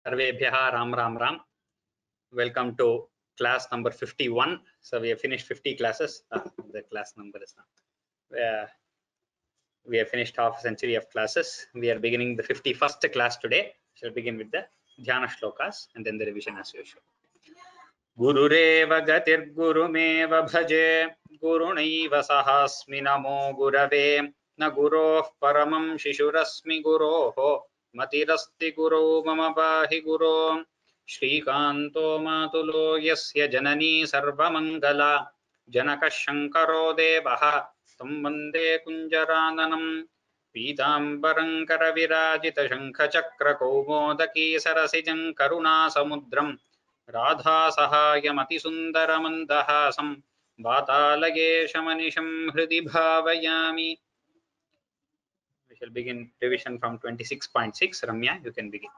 Sarvebhyah Ram Ram Ram. Welcome to class number 51. So we have finished 50 classes. The class number is not. We have finished half a century of classes. We are beginning the 51st class today. Shall begin with the Dhyana shlokas and then the revision as usual. Gurureva gatir gurumeva bhaje gurunaiva sahasmi namo gurave na guroh paramam shishurasmi guroho matirasti guru mama pahi guru Shrikanto matulo yasya janani sarvamangala janaka shankaro devaha tam vande kunjarananam पीताम्बरं करविराजितशङ्खचक्रकौमोदकी सरसिजं करुणासमुद्रं राधासहायमतिसुन्दरमन्दहासं वातालयेशमनिशं हृदि भावयामि. We shall begin revision from 26.6. Ramya, you can begin.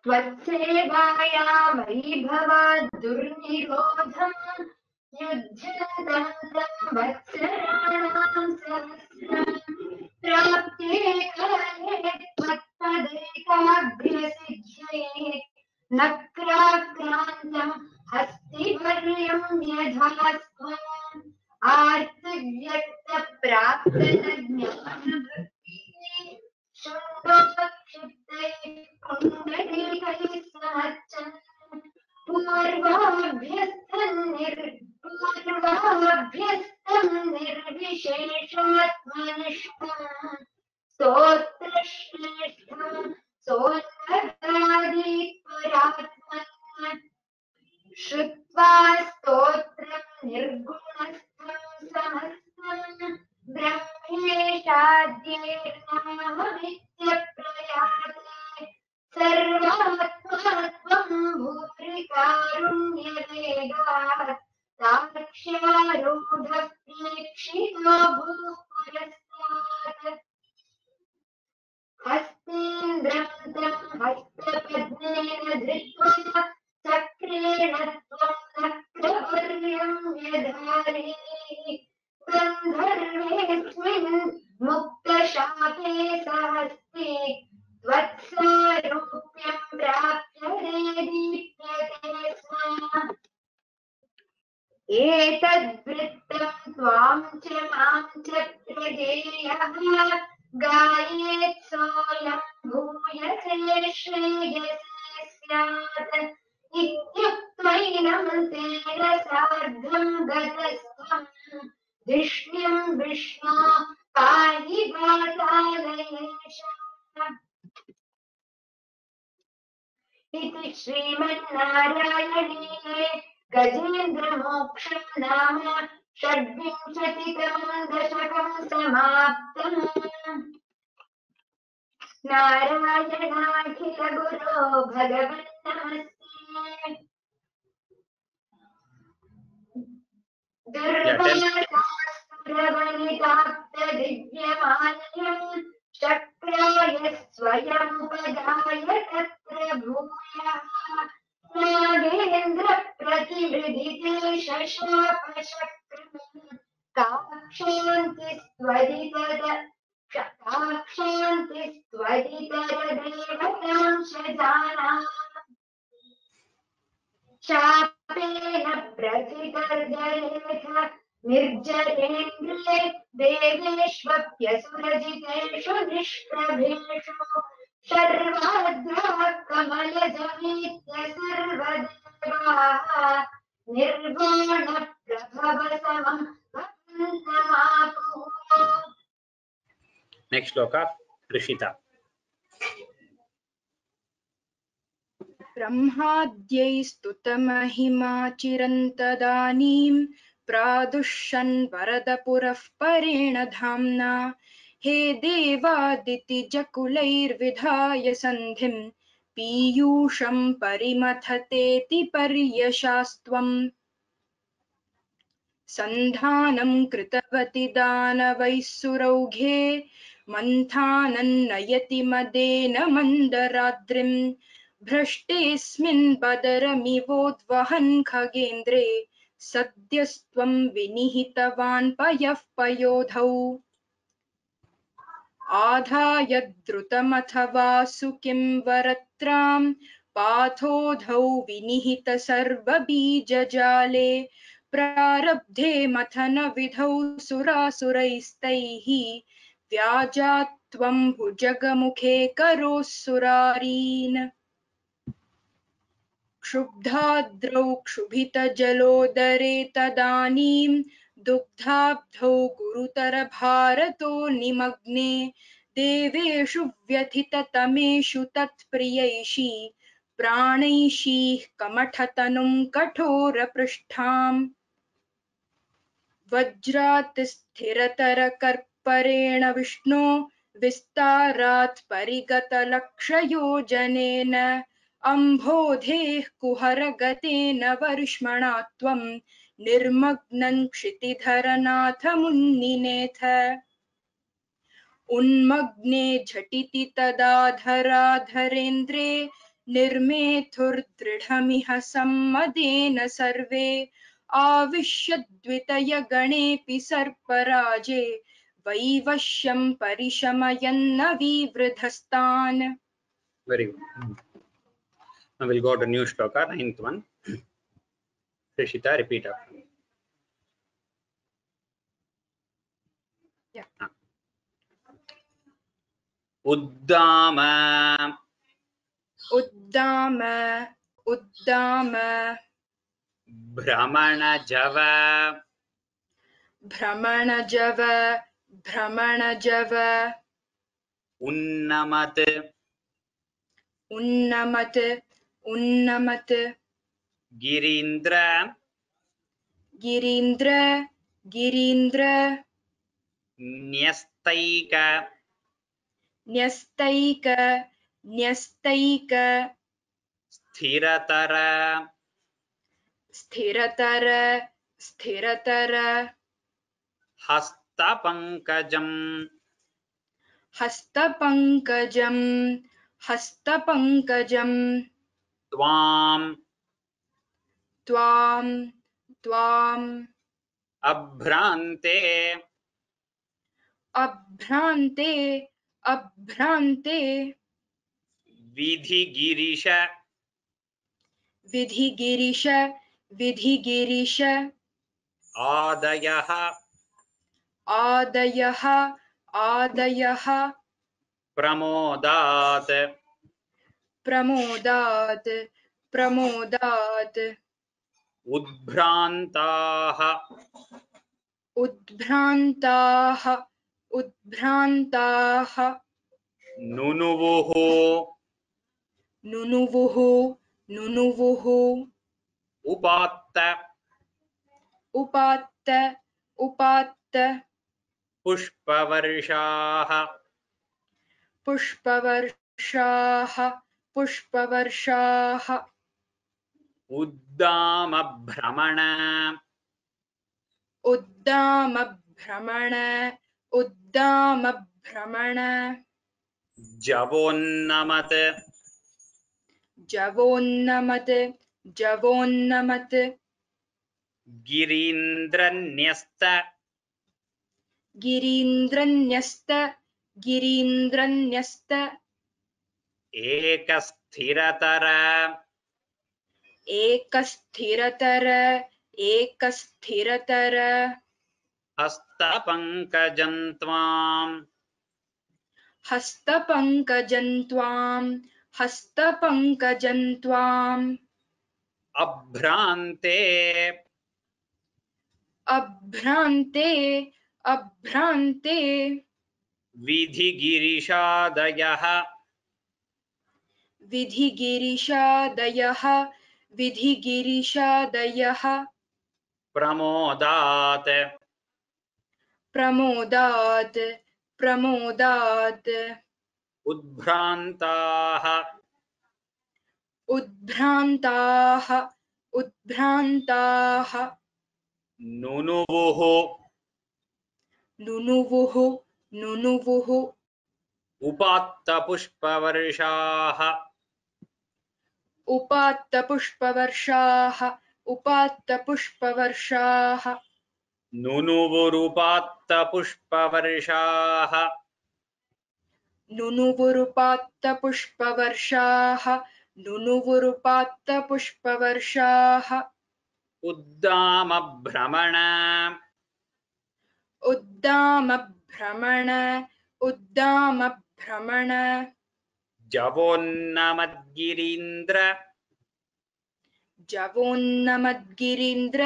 त्वत्सेवाया वैभवात् दुर्निरोधं युध्यन्तं वत्सराणां सहस्रं प्राप्ते काले त्वत्पदैकाग्र्यसिद्ध्यै नक्राक्रान्तं हस्तिवर्यं यथास्त्वम् आर्तव्यक्तप्राप्तज्ञानभक्तिः शृण्वक्षिप्तैः कुण्डलीकैः समर्चन् पूर्वाभ्यस्तं निर्विशेषात्मनिष्ठम् स्तोत्रश्रेष्ठं सोन्नतादिपरात्मन् श्रुत्वा स्तोत्रं निर्गुणस्थं समस्तं ब्रह्मेशाद्यैर्नाहमित्यप्रयाते सर्वात्मा त्वं भूरिकारुण्यवेगात् साक्ष्यारूढः प्रेक्षितो भूपुरस्तात् हस्तेन्द्रं तं हस्तपद्मेन धृत्वा चक्रेण त्वं नक्रवर्यं व्यधारयि गन्धर्वेऽस्मिन् मुक्तशापे सहस्ते त्वत्सारूप्यं प्राप्य दीप्यते स्म एतद्वृत्तं त्वां च मां च प्रजेयः गायेत् सोऽयं भूयसे श्रेयसे स्यात् इत्युक्त्वैनं तेन सार्धं गतस्त्वं धिष्ण्यं विष्णो पाहि वातालयेशः इति श्रीमन्नारायणीये गजेन्द्रमोक्षं नाम षड्विंशतितमं दशकं समाप्तम् नारायणाखिल गुरो भगवन् नमस्ते दुर्वासासुरवनिताप्तदिव्यमाल्यं शक्राय स्वयमुपदाय तत्र भूयः नागेन्द्रप्रतिहृदिते शशापशक्रम् काक्षान्तिस्त्वरितरदेवतांशजानाः शापेन प्रथितर्जयेथ निर्जरेन्द्रे देवेष्वप्यसुरजितेषु निष्प्रभेषु शर्वाद्राः कमलजमीत्य सर्वदेवाः निर्वाणप्रभवसमं भवन्तमापुः. Next shloka, Rishita. ब्रह्माद्यैस्तुतमहिमा चिरन्तदानीं प्रादुष्यन् वरदपुरः परेण धाम्ना हे देवादितिजकुलैर्विधाय सन्धिं पीयूषं परिमथतेति पर्यशास्त्वम् सन्धानं कृतवति दानवैः सुरौघे मन्थानन्नयति मदेन मन्दराद्रिम् भ्रष्टेऽस्मिन् बदरमिवोद्वहन् खगेन्द्रे सद्यस्त्वं विनिहितवान् पयः पयोधौ आधाय द्रुतमथवा सुकिं वरत्रां पाथोधौ विनिहित सर्वबीजजाले प्रारब्धे मथन विधौ सुरासुरैस्तैः व्याजात्वं भुजगमुखे करोऽसुरारीन् क्षुब्धाद्रौ क्षुभितजलोदरे तदानीं दुग्धाब्धौ गुरुतरभारतो निमग्ने देवेषु व्यथिततमेषु तत्प्रियैषी प्राणैषीः कमठतनुं कठोरपृष्ठाम् वज्रात् स्थिरतरकर्परेण विष्णो विस्तारात् परिगतलक्षयोजनेन अम्भोधेः कुहरगतेन वर्ष्मणा त्वं निर्मग्नं क्षितिधरनाथमुन्निनेथ उन्मग्ने झटिति तदा धराधरेन्द्रे निर्मेथुर्दृढमिह सम्मदेन सर्वे आविश्यद्वितयगणेऽपि सर्पराजे वैवश्यं परिशमयन्न विवृधस्तान्. Very good. Now we'll go to new shloka, 9th one. Rishita, repeat after me. Yeah. Uddama Uddama Uddama Brahmanajava Brahmanajava Brahmanajava Unnamat Unnamat Unnamat Girindra Girindra Girindra Nyastaika Nyastaika Nyastaika Sthiratara Sthiratara Sthiratara Hastapankajam Hastapankajam Hastapankajam Tvam Tvam Tvam Abhrante Abhrante Abhrante Vidhigirisha Vidhigirisha Vidhigirisha Adayaha Adayaha Adayaha Pramodat Pramodat Pramodat Udbhrantaha Udbhrantaha Udbhrantaha Nunuvuhu Nunuvuhu Nunuvuhu Upatta Upatta Upatta Pushpavarshaha Pushpavarshaha Pushpavarshaha Uddama Brahmana Uddama Brahmana Uddama Brahmana Javonnamat Javonnamat Javonnamat Girindranyasta Girindranyasta Girindranyasta Ekasthiratara Ekasthiratara Ekasthiratara Hastapankajantvam Hastapankajantvam Hastapankajantvam Abhrante Abhrante Abhrante Vidhigirishadayaha Vidhigirishadayaha Vidhigirishadayaha Pramodat Pramodat Pramodat Udbhrantaha Udbhrantaha Udbhrantaha Nunuvuhu Nunuvuhu Nunuvuhu Upatta Pushpavarshaha Upatta Pushpavarshaha उपात्तपुष्पवर्षाः नुनुवुरुपात्तपुष्पवर्षाः नुनुवुरुपात्तपुष्पवर्षाः नुनुवुरुपात्तपुष्पवर्षाः उद्दामभ्रमण उद्दामभ्रमण उद्दामभ्रमण जवोन्नमद्गिरीन्द्र जवोन्नमद्गिरीन्द्र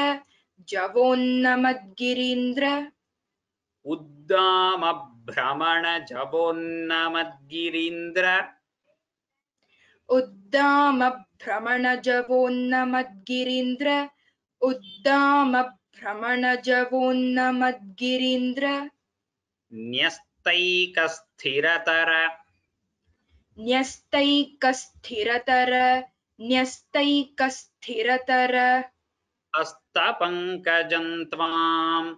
जवोन्नमद्गिरीन्द्र उद्दामभ्रमण जवोन्नमद्गिरीन्द्र उद्दामभ्रमणजवोन्नमद्गिरीन्द्र उद्दामभ्रमणजवोन्नमद्गिरीन्द्र न्यस्तैकस्थिरतर न्यस्तैकस्थिरतर न्यस्तैकस्थिरतर हस्तपङ्कजं त्वाम्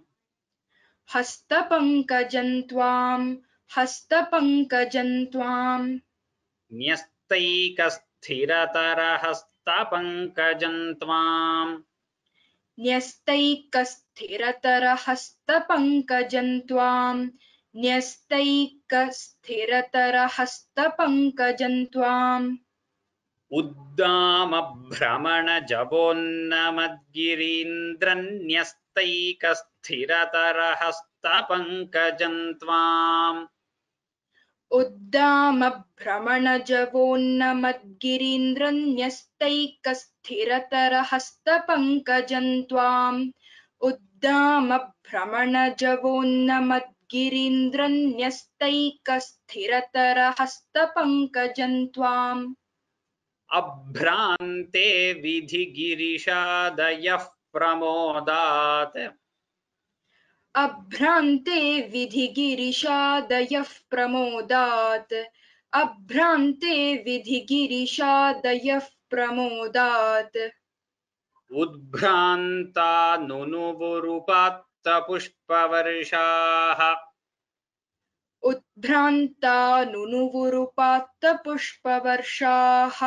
हस्तपङ्कजं त्वां हस्तपङ्कजं त्वां न्यस्तैकस्थिरतर हस्तपङ्कजं त्वाम् न्यस्तैकस्थिरतर हस्तपङ्कजं त्वां न्यस्तैकस्थिरतर हस्तपङ्कजं त्वाम् उद्दामभ्रमण जवोन्नमद्गिरीन्द्रन्यस्तैकस्थिरतर हस्तपङ्कजं त्वाम् उद्दामभ्रमणजवोन्नमद्गिरीन्द्रन्यस्तैकस्थिरतर हस्तपङ्कजं त्वाम् उद्दामभ्रमणजवोन्नमद्गिरीन्द्रन्यस्तैकस्थिरतर हस्तपङ्कजं त्वाम् अभ्रान्ते विधिगिरिशादयः प्रमोदात् अभ्रान्ते विधिगिरिशादयः प्रमोदात् अभ्रान्ते विधिगिरिशादयः प्रमोदात् उद्भ्रान्ता नुनुवुरुपात्तपुष्पवर्षाः उद्भ्रान्ता नुनुवुरुपात्तपुष्पवर्षाः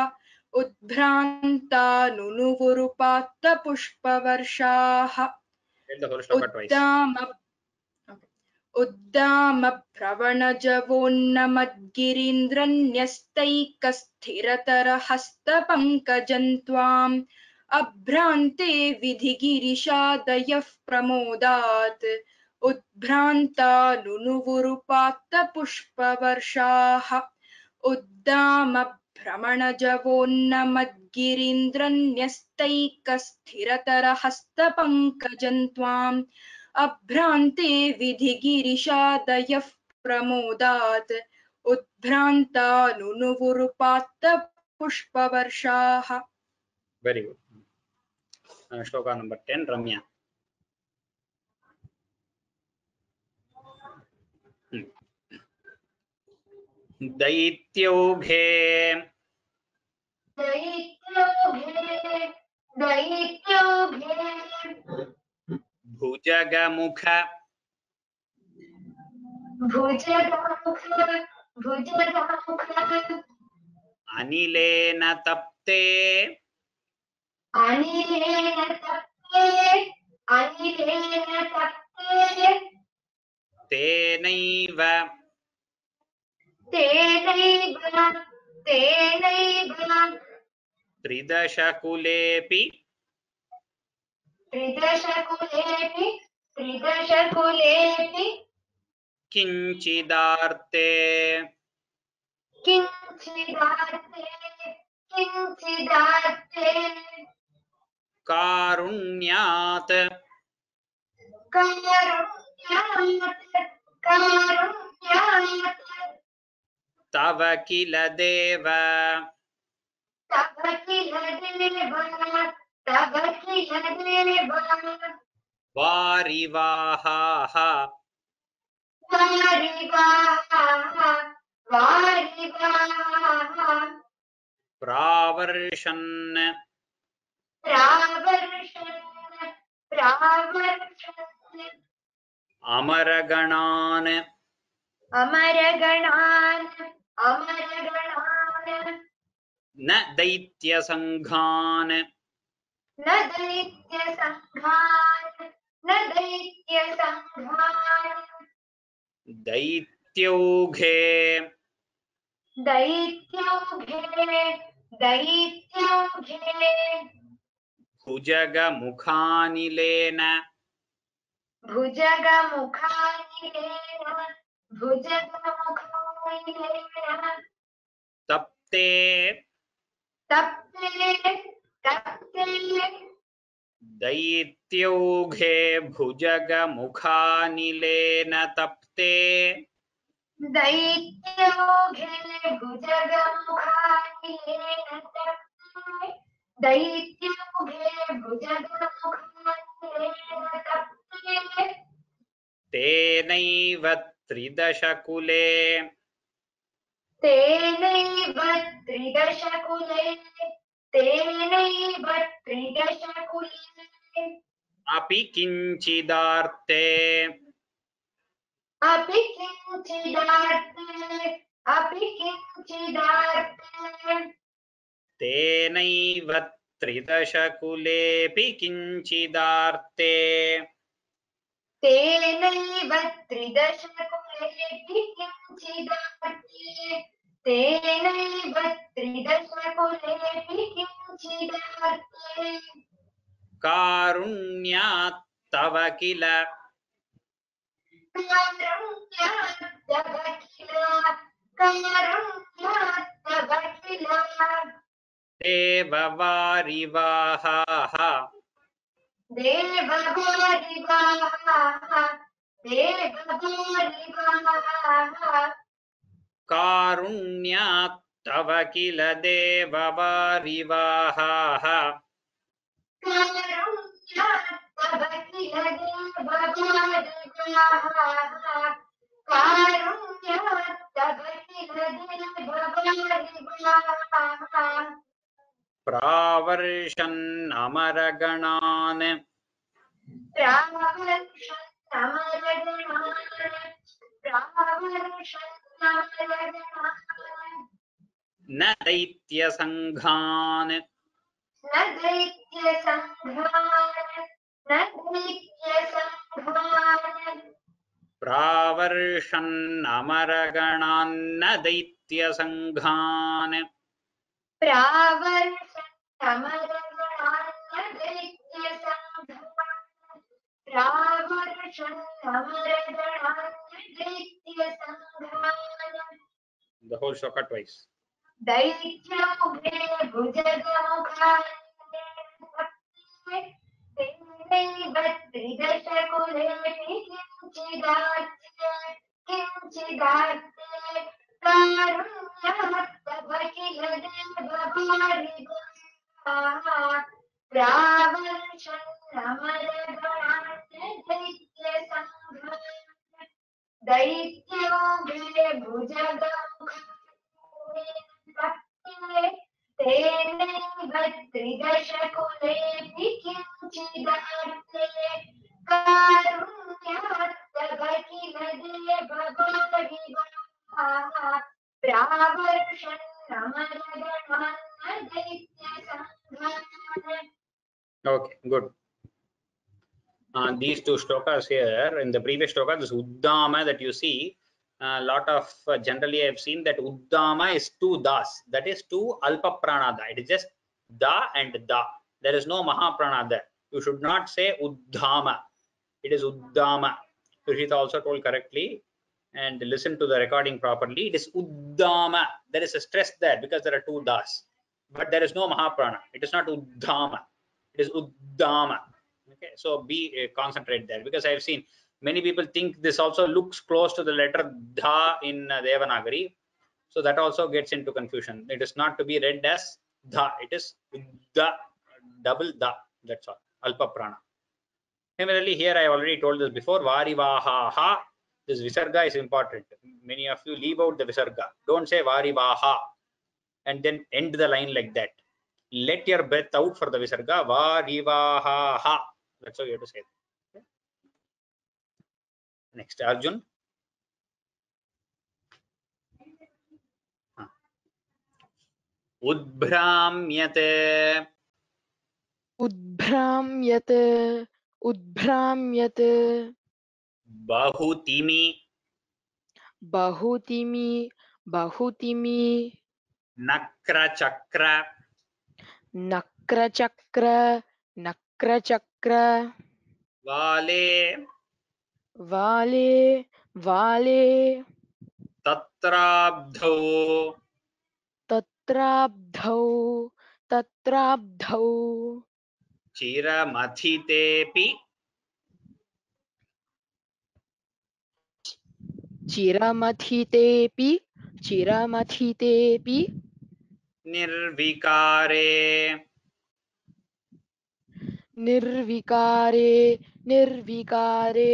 उद्भ्रान्ता नुनुवुरुपात्तपुष्पवर्षाः Read the whole shloka twice. उद्दामभ्रमणजवोन्नमद्गिरीन्द्रन्यस्तैकस्थिरतर हस्तपङ्कजं त्वाम् अभ्रान्ते विधिगिरिशादयः प्रमोदात् उद्भ्रान्ता नुनुवुरुपात्तपुष्पवर्षाः उद्दामभ्रमणजवोन्नमद्गिरीन्द्रन्यस्तैकस्थिरतर हस्तपङ्कजं त्वाम् अभ्रान्ते विधिगिरिशादयः प्रमोदात् उद्भ्रान्ता नुनुवुरुपात्तपुष्पवर्षाः. Very good. Shloka number 10, Ramya. दैत्योघे दैत्योघे भुजगमुख भुजगमुख अनिलेन तप्ते अनिलेन तप्ते तेनैव तेनैव त्रिदशकुलेऽपि त्रिदशकुलेऽपि किञ्चिदार्ते किञ्चिदार्ते कारुण्यात् कारुण्यात् तव किल देव तव किल देव वारिवाहाः वारिवाः प्रावर्षन् प्रावर्षन् अमरगणान् अमरगणान् न दैत्यसङ्घान् न दैत्यसंघान् न दैत्यसंघान् दैत्यौघे दैत्यौघे दैत्यौघे भुजगमुखानिलेन भुजगमुखानिलेन भुजगमुखानिलेन तप्ते तप्ते तप्ते दैत्यौघे भुजगमुखानिलेन तप्ते दैत्यौघे भुजगमुखानिलेन तप्ते दैत्यौघे भुजगमुखानिलेन तप्ते तेनैव त्रिदशकुले तेनैव त्रिदशकुले तेनैव त्रिदशकुले अपि किञ्चिदार्ते अपि किञ्चिदार्थे अपि किञ्चिदार्थे तेनैव त्रिदशकुलेऽपि किञ्चिदार्ते तेनैव त्रिदशकुलेऽपि किञ्चिदार्थे तेनैव त्रिदशकुलेऽपि किञ्चिदार्थे कारुण्यात् तव किल कारुण्यात्तव किल कारुण्यात्तव किल देववारिवाहाः देववारिवाहाः देववारिवाहाः कारुण्यात् तव किल देववारिवाहाः कारुण्यात्तव किल देववारिवाहाः कारुण्यात्तव किल देववारिवाहाः प्रावर्षन्नमरगणान् न दैत्यसङ्घान् प्रावर्षन्नमरगणान्न दैत्यसङ्घान् The whole shloka twice. दैत्यौघे भुजगमुखानि तेनैव त्रिदशकुलेऽपि किञ्चिदार्थे किञ्चिदार्थे कारुण्यात्तव किल देववारिवाहाः प्रावर्षन्नमरगणान् दैत्यसङ्घान् दैत्यौघे भुजगमुखानि तेनैव त्रिदशकुलेऽपि किञ्चिदार्थे कारुण्यात्तव किल देववारिवाहाः प्रावर्षन्नमरगणान् दैत्यसङ्घान् Okay, good. These two shlokas here, in the previous shloka, this Uddama that you see, a lot of generally I have seen that Uddama is two das, that is two Alpa Prana da. It is just da and da. There is no Mahaprana there. You should not say Uddama. It is Uddama. Sushita also told correctly, and listen to the recording properly. It is Uddama. There is a stress there because there are two das, but there is no Mahaprana. It is not Uddama. It is Uddama. Okay, so be concentrate there, because I have seen many people think this also looks close to the letter Dha in Devanagari, so that also gets into confusion. It is not to be read as Dha, it is Da, double Da, that's all, Alpa Prana. Similarly, here I already told this before, Varivaha, this Visarga is important. Many of you leave out the Visarga. Don't say Varivaha and then end the line like that. Let your breath out for the Visarga, Varivaha. That's how you have to say it. Okay. Next, Arjun. उद्भ्राम्यते उद्भ्राम्यत् उद्भ्राम्यत् बहुतिमि बहुतिमि बहुतिमि नक्रचक्र नक्रचक्र नक्रचक्र वाले वाले वाले तत्राब्धौ तत्राब्धौ तत्राब्धौ चिरमथितेऽपि चिरमथितेऽपि चिरमथितेऽपि निर्विकारे निर्विकारे निर्विकारे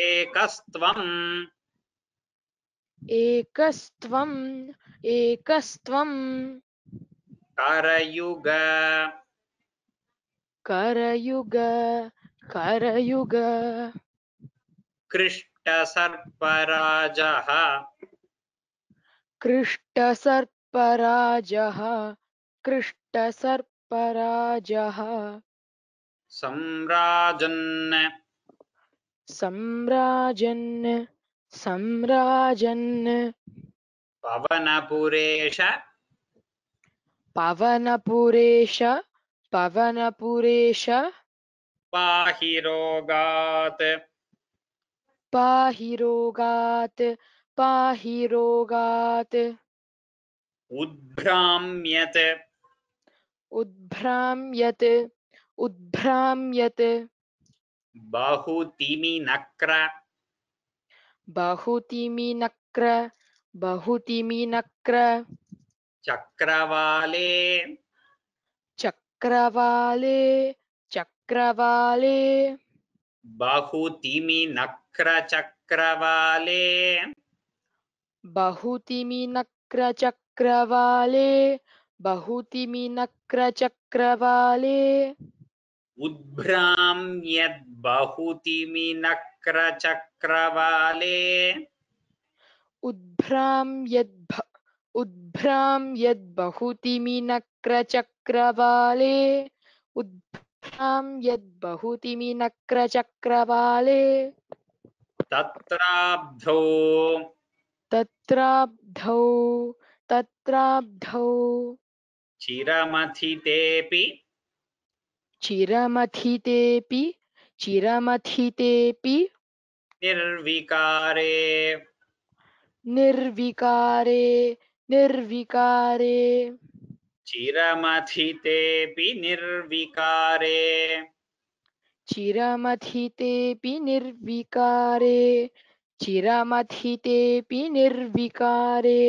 एकस्त्वम् एकस्त्वम् एकस्त्वम् करयुग करयुग करयुग कृष्टसर्पराजः कृष्टसर्पराजः कृष्टसर्पराजः सम्राजन् सम्राजन् सम्राजन् पवनपुरेश पवनपुरेश पवनपुरेश पाहि रोगात् पाहि रोगात् पाहि रोगात् उद्भ्राम्यत् उद्भ्राम्यत् उद्भ्राम्यत् बहुतिमिनक्र बहुतिमिनक्र बहुतिमिनक्र चक्रवाले चक्रवाले चक्रवाले बहुतिमिनक्र चक्रवाले बहुतिमिनक्र चक्रवाले बहुतिमिनक्र चक्रवाले उद्भ्राम्यद् बहुतिमिनक्र चक्रवाले उद्भ्राम्यद् बहुतिमिनक्र चक्रवाले उद्भ्राम्यद् बहुतिमिनक्र चक्रवाले तत्राब्धौ तत्राब्धौ तत्राब्धौ चिरमथितेऽपि चिरमथितेऽपि चिरमथितेऽपि निर्विकारे निर्विकारे निर्विकारे चिरमथितेऽपि निर्विकारे चिरमथितेऽपि निर्विकारे चिरमथितेऽपि निर्विकारे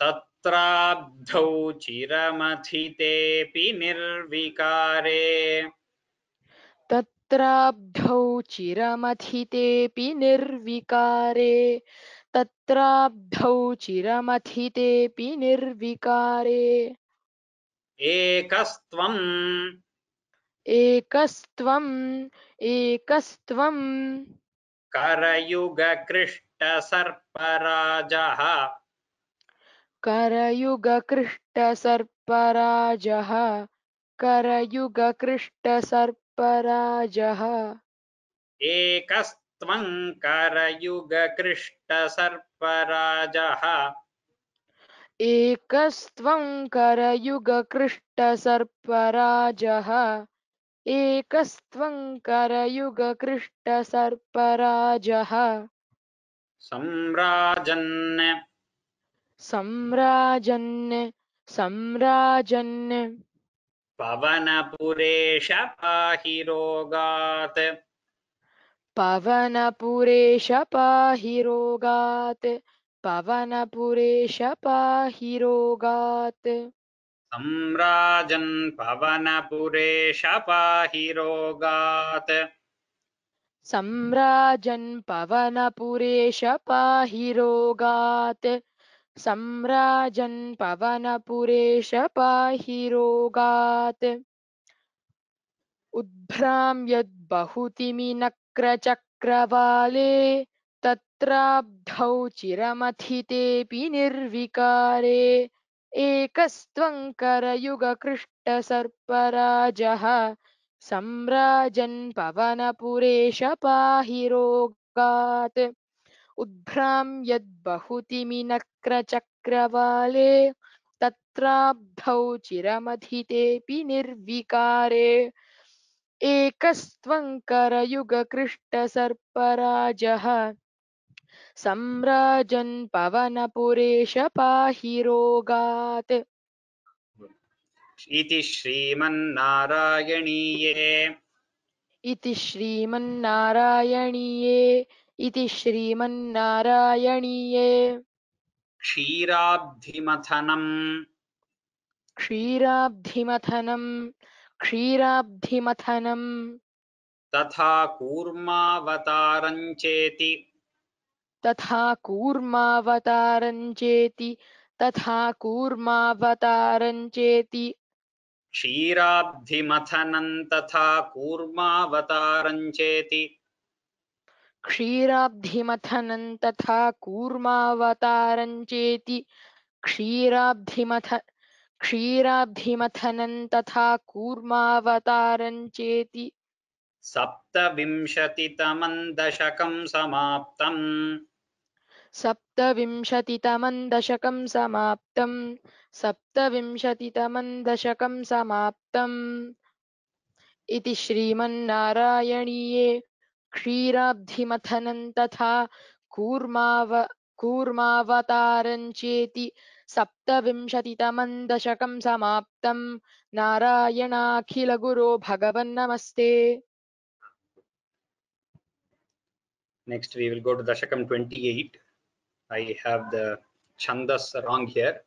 तत्राब्धौ चिरमथितेऽपि निर्विकारे तत्राब्धौ चिरमथितेऽपि निर्विकारे तत्राब्धौ चिरमथितेऽपि निर्विकारे एकस्त्वम् एकस्त्वम् एकस्त्वम् करयुगकृष्टसर्पराजः करयुगकृष्टसर्पराजः करयुगकृष्टसर्पराजः एकस्त्वं करयुगकृष्टसर्पराजः एकस्त्वं करयुगकृष्टसर्पराजः एकस्त्वं करयुगकृष्टसर्पराजः सम्राजन् सम्राजन् सम्राजन् पवनपुरेश पाहि रोगात् पवनपुरेश पाहि रोगात् पवनपुरेश पाहि रोगात् सम्राजन् पवनपुरेश पाहि रोगात् सम्राजन् पवनपुरेश पाहि रोगात् सम्राजन् पवनपुरेश पाहि रोगात् उद्भ्राम्यद् बहुतिमिनक्रचक्रवाले तत्राब्धौ चिरमथितेऽपि निर्विकारे एकस्त्वं करयुगकृष्ट कृष्टसर्पराजः सम्राजन् पवनपुरेश पाहि रोगात् उद्भ्राम्यद्बहुतिमिनक्रचक्रवाले तत्राब्धौ चिरमथितेऽपि निर्विकारे एकस्त्वङ्करयुगकृष्टसर्पराजः सम्राजन् पवनपुरेश पाहि रोगात् इति श्रीमन्नारायणीये इति श्रीमन्नारायणीये क्षीराब्धिमथनं तथा कूर्मावतारञ्चेति तथा कूर्मावतारञ्चेति क्षीराब्धिमथनं तथा कूर्मावतारञ्चेति क्षीराब्धिमथनं तथा कूर्मावतारञ्चेति क्षीराब्धिमथनं तथा कूर्मावतारञ्चेति सप्तविंशतितमं दशकं समाप्तम् सप्तविंशतितमं दशकं समाप्तम् इति श्रीमन्नारायणीये क्षीराब्धिमथनं तथा कूर्मावतारञ्चेति सप्तविंशतितमं दशकं समाप्तं नारायणाखिलगुरो भगवन्नमस्ते Next we will go to Dashakam 28. I have the Chandas wrong here.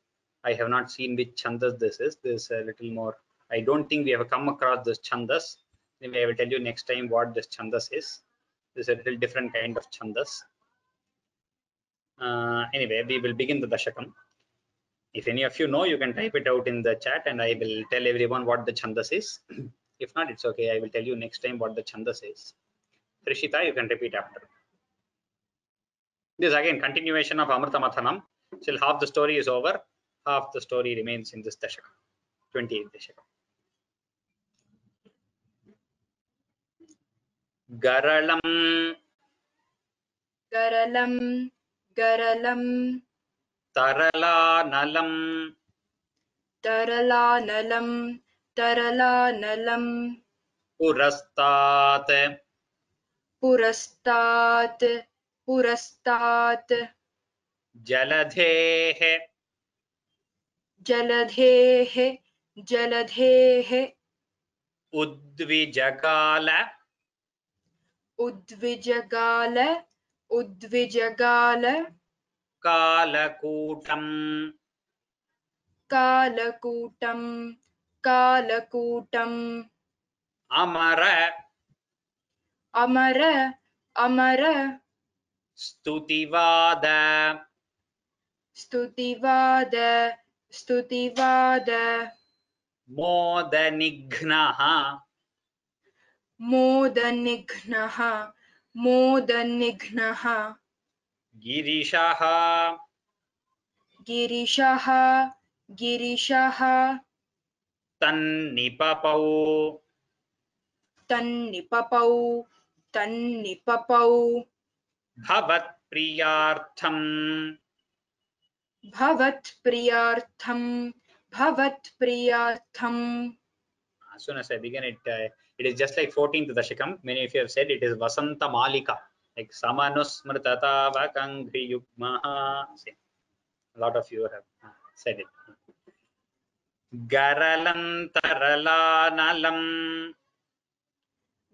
I have not seen which Chandas this is. This is a little more. I don't think we have come across this Chandas. Maybe I will tell you next time what this Chandas is. This is a little different kind of Chandas. Anyway, we will begin the Dashakam. If any of you know, you can type it out in the chat and I will tell everyone what the Chandas is. If not, it's okay. I will tell you next time what the Chandas is. Trishita, you can repeat after. This is again continuation of Amrita Mathanam. Till half the story is over, half the story remains in this Dashaka, 28th Dashaka. Garalam Garalam, Garalam, Taralanalam Taralanalam, Taralanalam, Purastat Purastat, Purastat, Jaladhe Jaladhehe, Jaladhehe, Udvijagala Udvijagala, Udvijagala, Kalakutam Kalakutam, Kalakutam, Amara Amara, Amara, Stutivada Stutivada, Stutivada, Modanignaha Modanignaha, Modanignaha, Girishaha Girishaha, Girishaha, Tannipapau Tannipapau, Tannipapau, Bhavat Priyartham. Bhavat Priyartham, Bhavat Priyartham. As soon as I begin it, it is just like 14th Dashakam. Many of you have said it is Vasanta Malika, like Samanusmrtata Vakangri Yugmaha. A lot of you have said it. Garalam Taralanalam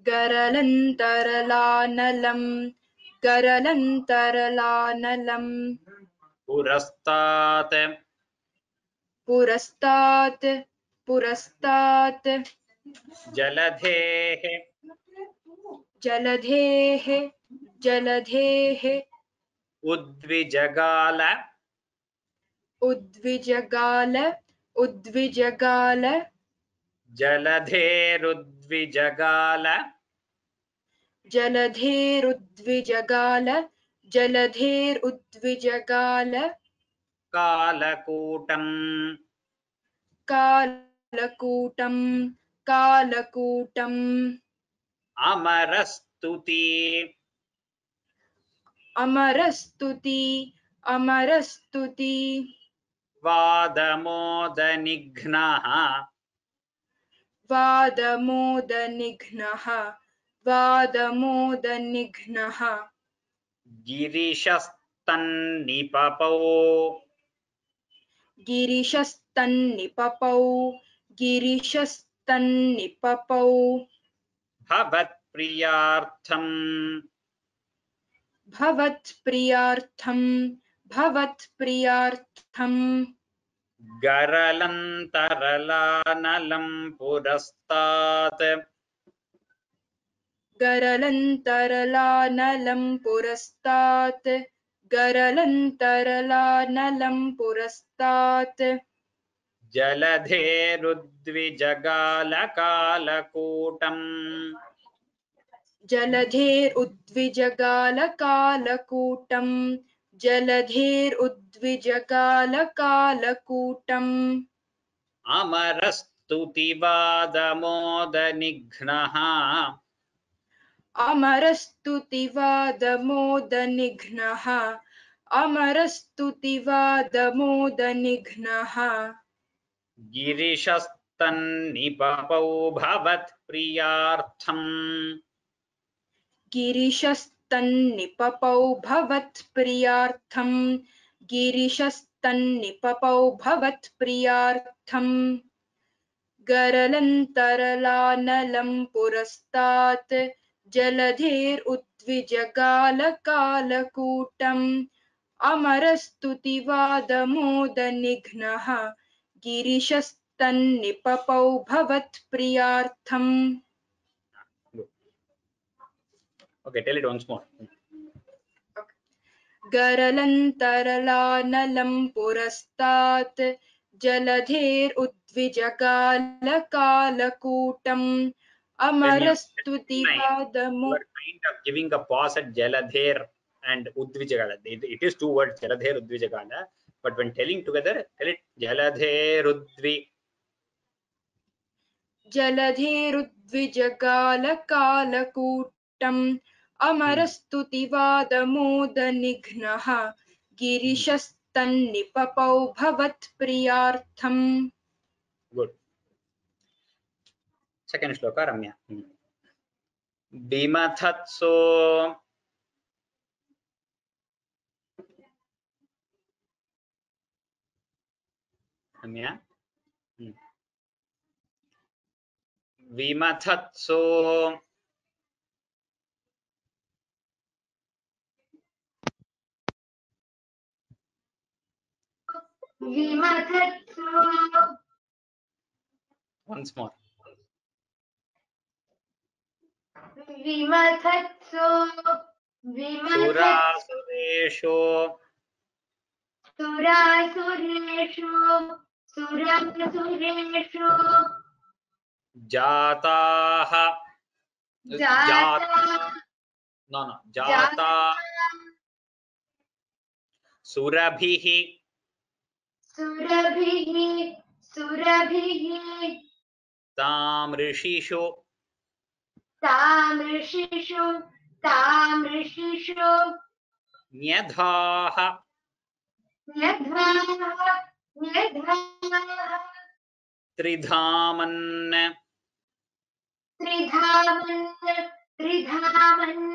Garalantaralanalam, Garalantaralanalam, Purastat Purastat, Purastat, Jaladhe Jaladhehe, Jaladhehe, Udvijagala Udvijagala, Udvijagala, Jaladherudvijagala Jaladherudvijagala, Jaladherudvijagala, Kalakutam कालकूटम् अमरस्तुति अमरस्तुति वादमोदनिघ्नः वादमोदनिघ्नः गिरिशस्तन्निपपौ गिरिशस्तन्निपपौ भवत्प्रियार्थं गरलन्तरलानलं पुरस्तात् गरलन्तरलानलं पुरस्तात् जलधेरुद्विजगालकालकूटम् जलधेरुद्विजगालकालकूटम् अमरस्तुतिवादमोदनिघ्नः अमरस्तुतिवादमोदनिघ्नः गिरिशस्तन्निपपौ भवत्प्रियार्थम् गिरिशस्तन्निपपौ भवत्प्रियार्थम् गरलन्तरलानलं पुरस्तात् जलधेरुद्विजगालकालकूटम् अमरस्तुतिवादमोदनिघ्नः गिरिशस्तन्निपपौ भवत्प्रियार्थम् Okay, tell it once more. गरलन्तरलानलं पुरस्तात् जलधेरुद्विजगालकालकूटम् अमरस्तुतिवादमो You are kind of giving a pause at Jaladher and Udvijagala. It is two words, Jaladher, Udvijagala. But when telling together, tell it Jaladher, Udvi. जलधेरुद्विजगालकालकूटम् अमरस्तुतिवादमोदनिघ्नः गिरिशस्तन्निपपौ भवत्प्रियार्थम् Good. Second shloka, Ramya. Bimathatso Ramya. Vimathatso विमथत्सु once more. विमथत्सु Surasuresho सुरासुरेषु सुरासुरेषु Jataha Jata Surabhihi सुरभिः Tamrishishu तामृषिषु Nyadhaha न्यधाः Tridhaman त्रिधामन्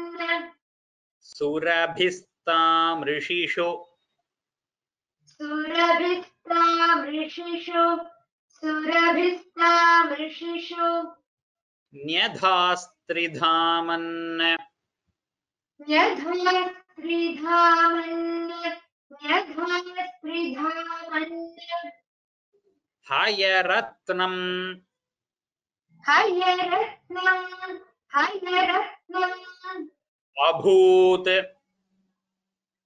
Surabhistamrishishu सुरभिस्तामृषिषु Nyadhastridhaman न्यधास्त्रिधामन् Hayaratnam हयरत्नम् Abhut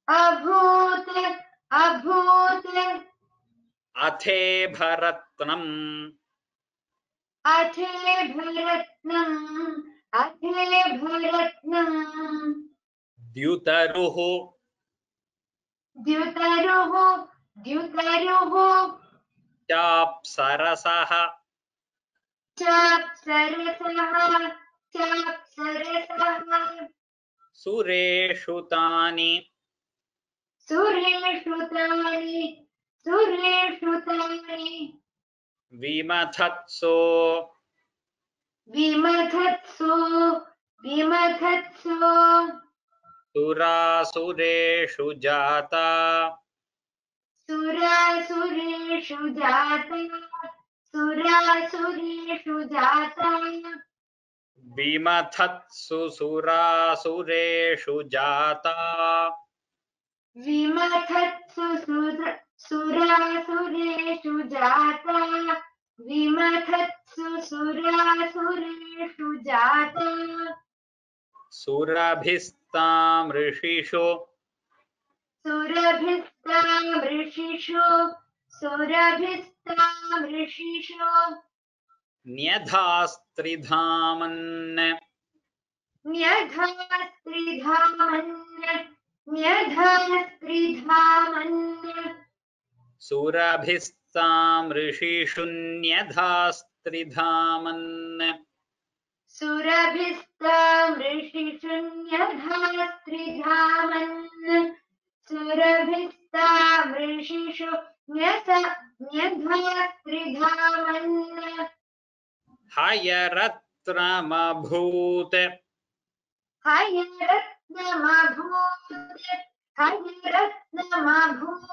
अभूत् Athebharatnam अथेभरत्नम् Dyutaruhu द्युतरुः Chapsarasaha चाप्सरसः चाप्सरसः सुरेषु तानि सुरेषु तानि सुरेषु तानि विमथत्सो विमथत्सु विमथत्सु सुरासुरेषु जाता सुरासुरेषु जाता सुरासुरेषु जाता विमथत्सु सुरासुरेषु जाता विमथत्सु सुरासुरेषु जाता विमथत्सु सुरासुरेषु जाता सुरभिस्तां ऋषिषु सुरभिस्तां ऋषिषु सुरभिस्तां ऋषिषु न्यधास्त्रिधामन् न्यधास्त्रिधामन् न्यधास्त्रिधामन् सुरभिस्तां ऋषिषु न्यधास्त्रिधामन् सुरभिस्तां ऋषिषु न्यधास्त्रिधामन् सुरभिस्तां ऋषिषु न्यधास्त्रिधामन् हयरत्रमभूत् हयरत्नमभूत् हयरत्नमभूत्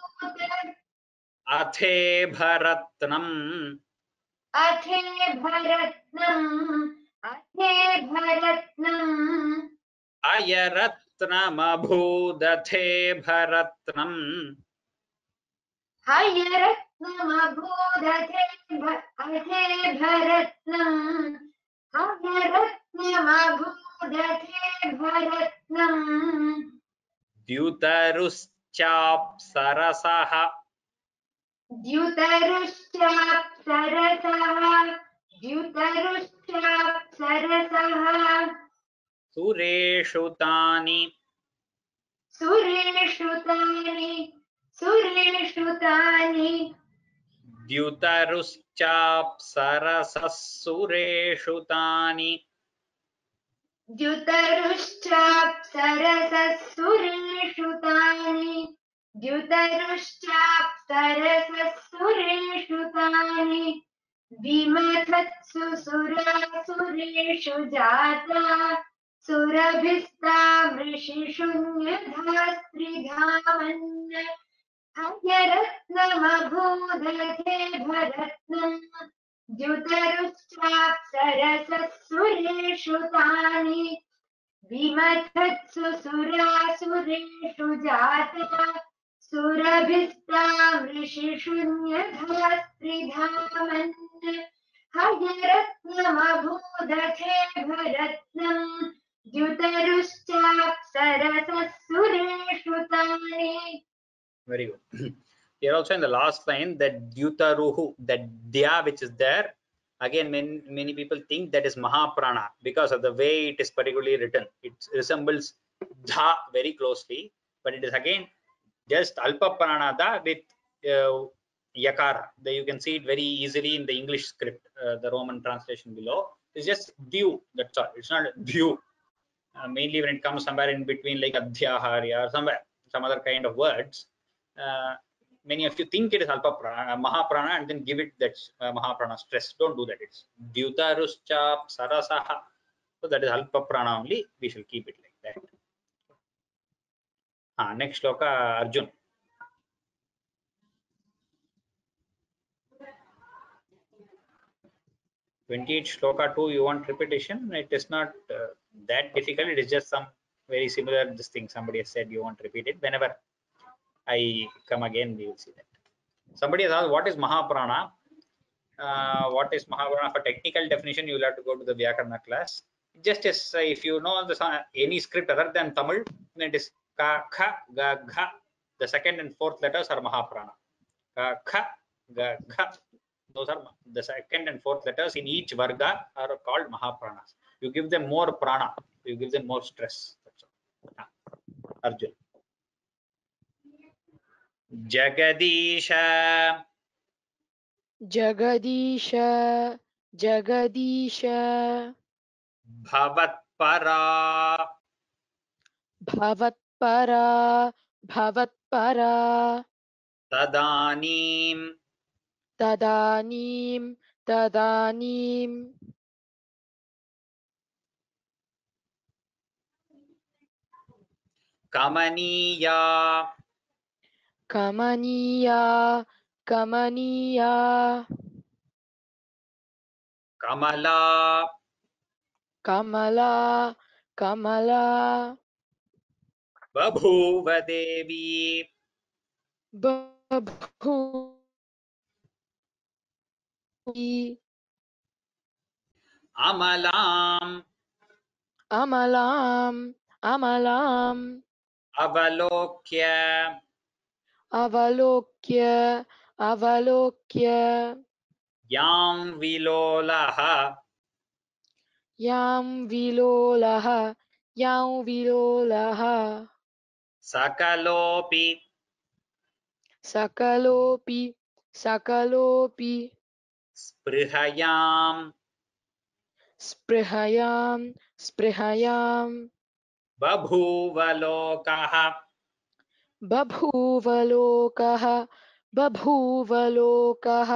अथेभरत्नम् अथेभरत्नम् अथेभरत्नम् अयरत्नमभूदथेभरत्नम् हयरत्नमभूदथेभरत्नम् हयरत्नमभूदथेभरत्नम् द्युतरुश्चाप्सरसः द्युतरुश्चाप्सरसः द्युतरुश्चाप्सरसः सुरेषु तानि सुरेषु तानि सुरेषु तानि द्युतरुश्चाप्सरसः सुरेषु तानि द्युतरुश्चाप्सरसः सुरेषु तानि द्युतरुश्चाप्सरसः सुरेषु तानि विमथत्सु सुरासुरेषु जाता सुरभिस्तां ऋषिषु न्यधास्त्रिधामन् हयरत्नमभूदथेभरत्नम् द्युतरुश्चाप्सरसः सुरेषु तानि विमथत्सु सुरासुरेषु जाता सुरभिस्तां ऋषिषु न्यधास्त्रिधामन् हयरत्नमभूदथेभरत्नम् द्युतरुश्चाप्सरसः सुरेषु तानि. Very good. Here also in the last line, that Dyutaruhu, that Dya which is there, again many people think that is Mahaprana because of the way it is particularly written. It resembles Dha very closely, but it is again just Alpa Pranada with Yakara. You can see it very easily in the English script, the Roman translation below. It's just Dyu, that's all. It's not Dyu. Mainly when it comes somewhere in between like Adhyaharya or somewhere, some other kind of words. Many of you think it is Alpa Prana, Mahaprana and then give it that Mahaprana stress. Don't do that. It's Dyutaruscha Sarasaha. So that is Alpa Prana only. We shall keep it like that. Next shloka, Arjun. 28 shloka 2, you want repetition? It is not that difficult. It is just some very similar this thing somebody has said. You want to repeat it. Whenever I come again, we will see that. Somebody has asked, what is Mahaprana? What is Mahaprana? For technical definition, you will have to go to the Vyakarna class. Just as if you know any script other than Tamil, then it is Ka, Kha, Ga, Gha. The second and fourth letters are Mahaprana. Ka, Kha, Ga, Gha. Those are the second and fourth letters in each Varga are called Mahapranas. You give them more prana, you give them more stress. That's all. Arjun. Jagadisha. जगदीश जगदीश भवत्परा भवत्परा भवत्परा तदानीं तदानीं तदानीं कमनीया कमनीया कमनीया कमला कमला कमला बभूव देवी बभूवी अमलाम् अमलाम् अमलाम् अवलोक्य अवलोक्य अवलोक्य यां विलोलः यां विलोलः यां विलोलः सकलोऽपि सकलोऽपि सकलोऽपि स्पृहयां स्पृहयां स्पृहयां बभूव लोकः बभूव लोकः बभूव लोकः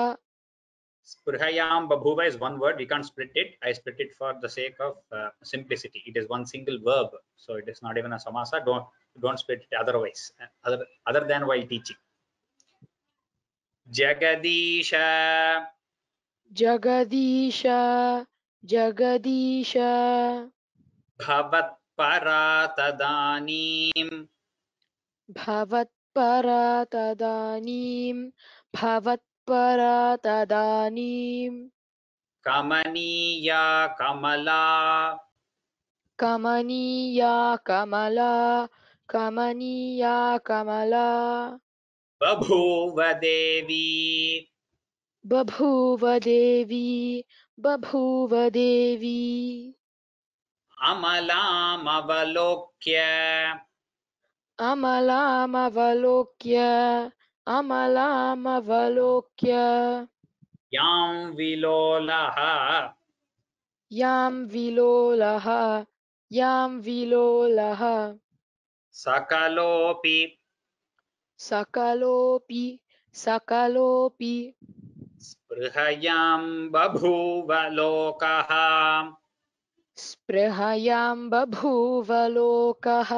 Sprihayam babhuva is one word. We can't split it. I split it for the sake of simplicity. It is one single verb, so it is not even a samasa. Don't split it otherwise. Other than while teaching. Jagadisha Jagadish Jagadish bhavatpara tadanim भवत्परा तदानीं भवत्परा तदानीं kamaniya kamala कमनीया कमला कमनीया कमला babhuva devi बभूव देवी बभूव देवी amalam avalokya अमलामवलोक्य अमलामवलोक्य yam vilolaha यां विलोलः यां विलोलः सकलोऽपि सकलोऽपि सकलोऽपि स्पृहयां बभूव लोकः स्पृहयां बभूव लोकः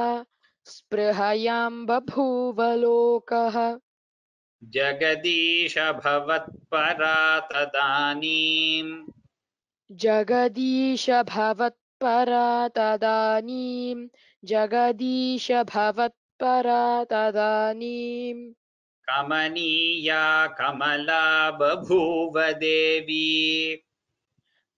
स्पृहयां बभूव लोकः जगदीश भवत्परा तदानीं जगदीश भवत्परा तदानीं जगदीश भवत्परा तदानीं कमनीया कमला बभूव देवी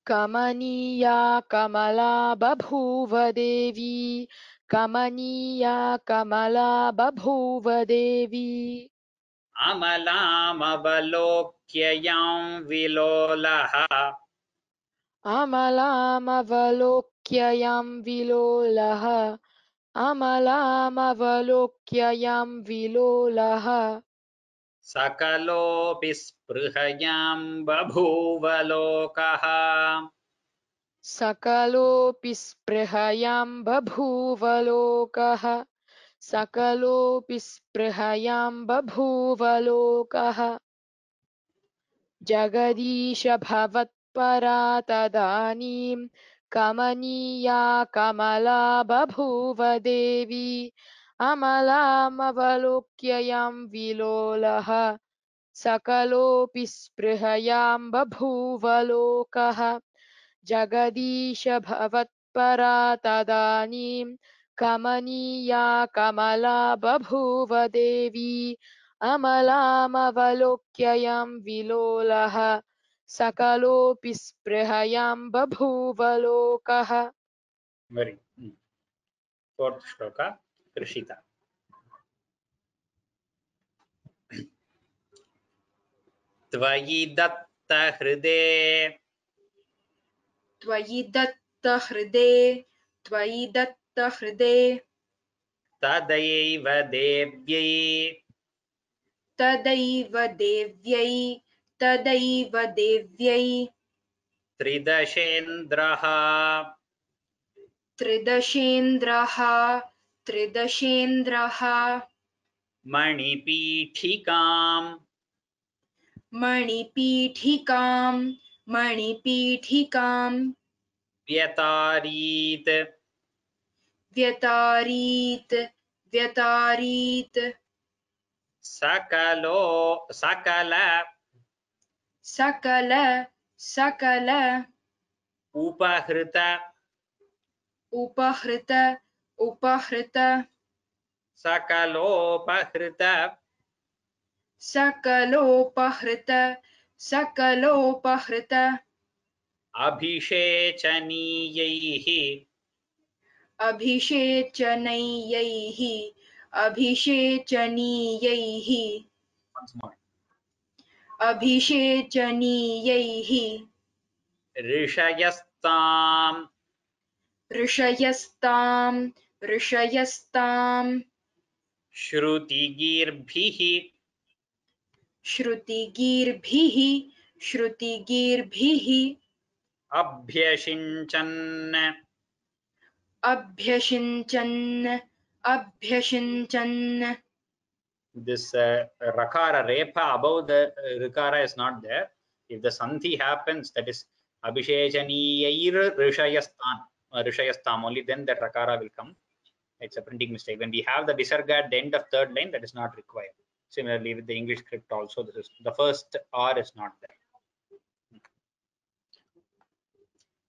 कमनीया कमला बभूव देवी कमनीया कमला बभूव देवी अमलामवलोक्य यां विलोलः अमलामवलोक्य यां विलोलः अमलामवलोक्य यां विलोलः सकलोऽपि स्पृहयां बभूव लोकः सकलोऽपि स्पृहयां बभूव लोकः सकलोऽपि स्पृहयां बभूव लोकः जगदीश भवत्परा तदानीं कमनीया कमला बभूव देवी अमलामवलोक्य यां विलोलः सकलोऽपि स्पृहयां बभूव लोकः जगदीश भवत्परा तदानीं कमनीया कमला बभूव देवी अमलामवलोक्य यां विलोलः सकलोऽपि स्पृहयां बभूव लोकः Very fourth shloka Krishita त्वयि दत्त हृदे त्वयि दत्तहृदे त्वयि दत्तहृदे तदैव देव्यै तदैव देव्यै तदैव देव्यै त्रिदशेन्द्रः त्रिदशेन्द्रः त्रिदशेन्द्रः मणिपीठिकाम् मणिपीठिकां मणिपीठिकां व्यतारीत् व्यतारीत् व्यतारीत् सकल सकल सकल उपहृत उपहृत उपहृत सकलोपहृत सकलोपहृत सकलोपहृत अभिषेचनीयैः अभिषेचनीयैः अभिषेचनीयैः अभिषेचनीयैः ऋषयस्ताम् ऋषयस्तां ऋषयस्तां श्रुतिगीर्भिः श्रुतिगीर्भिः श्रुतिगीर्भिः अभ्यषिञ्चन् अभ्यषिञ्चन् अभ्यषिञ्चन्. This rakara repa above the rikara is not there. If the sandhi happens, that is abhishechaniyir rishayastam, only then that rakara will come. It's a printing mistake. When we have the visarga at the end of third line, that is not required. Similarly with the English script also, this is the first R is not there.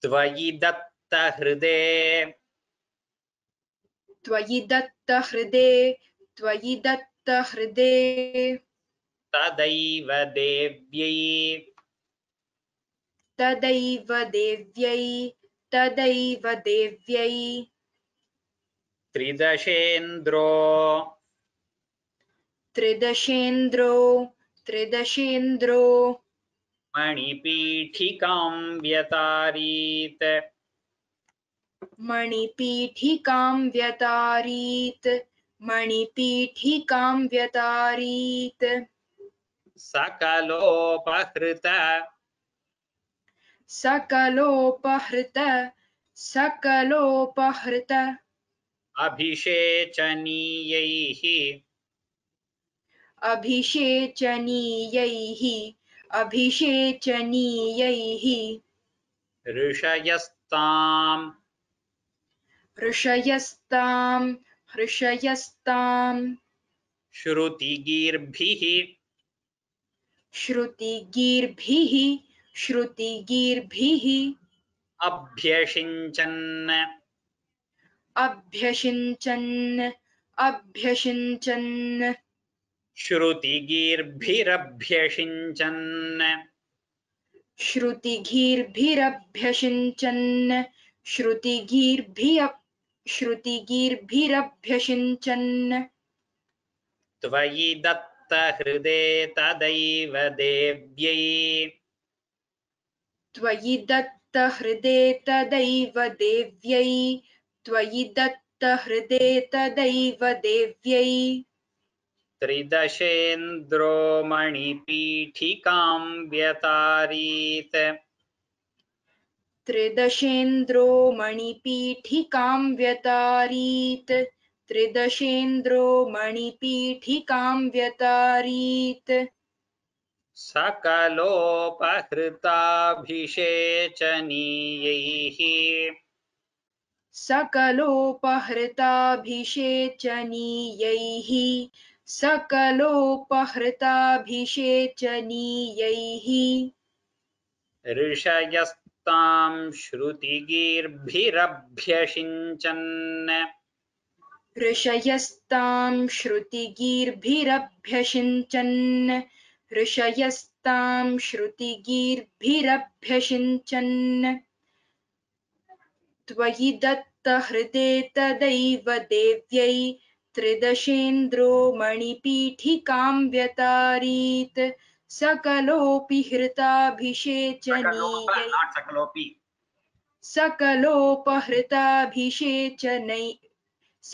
Tvayi datta hriday त्वयि दत्तहृदे त्वयि दत्तहृदे तदैव देव्यै तदैव देव्यै तदैव देव्यै त्रिदशेन्द्रो त्रिदशेन्द्रो त्रिदशेन्द्रो मणिपीठिकां व्यतारीत् मणिपीठिकां व्यतारीत् मणिपीठिकां व्यतारीत् सकलोपहृत सकलोपहृत सकलोपहृत अभिषेचनीयैः अभिषेचनीयैः अभिषेचनीयैः ऋषयस्ताम् ऋषयस्तां ऋषयस्तां श्रुतिगीर्भिः श्रुतिगीर्भिः श्रुतिगीर्भिः अभ्यषिञ्चन् अभ्यषिञ्चन् अभ्यषिञ्चन् श्रुतिगीर्भिरभ्यषिञ्चन् श्रुतिगीर्भिरभ्यषिञ्चन् श्रुतिगीर्भिरभ्यषिञ्चन् त्वयि दत्तहृदे तदैव देव्यै त्वयि दत्तहृदे तदैव देव्यै त्वयि दत्तहृदे तदैव देव्यै त्रिदशेन्द्रो मणिपीठिकां व्यतारीत् त्रिदशेन्द्रो मणिपीठिकां व्यतारीत् त्रिदशेन्द्रो मणिपीठिकां व्यतारीत् सकलोपहृताभिषेचनीयैः सकलोपहृताभिषेचनीयैः सकलोपहृताभिषेचनीयैः ऋषयस्तां श्रुतिगीर्भिरभ्यषिञ्चन् ऋषयस्तां श्रुतिगीर्भिरभ्यषिञ्चन् ऋषयस्तां श्रुतिगीर्भिरभ्यषिञ्चन् त्वयि दत्तहृदे तदैव देव्यै त्रिदशेन्द्रो मणिपीठिकां व्यतारीत् सकलोऽपि हृताभिषेचनीयै not sakalopi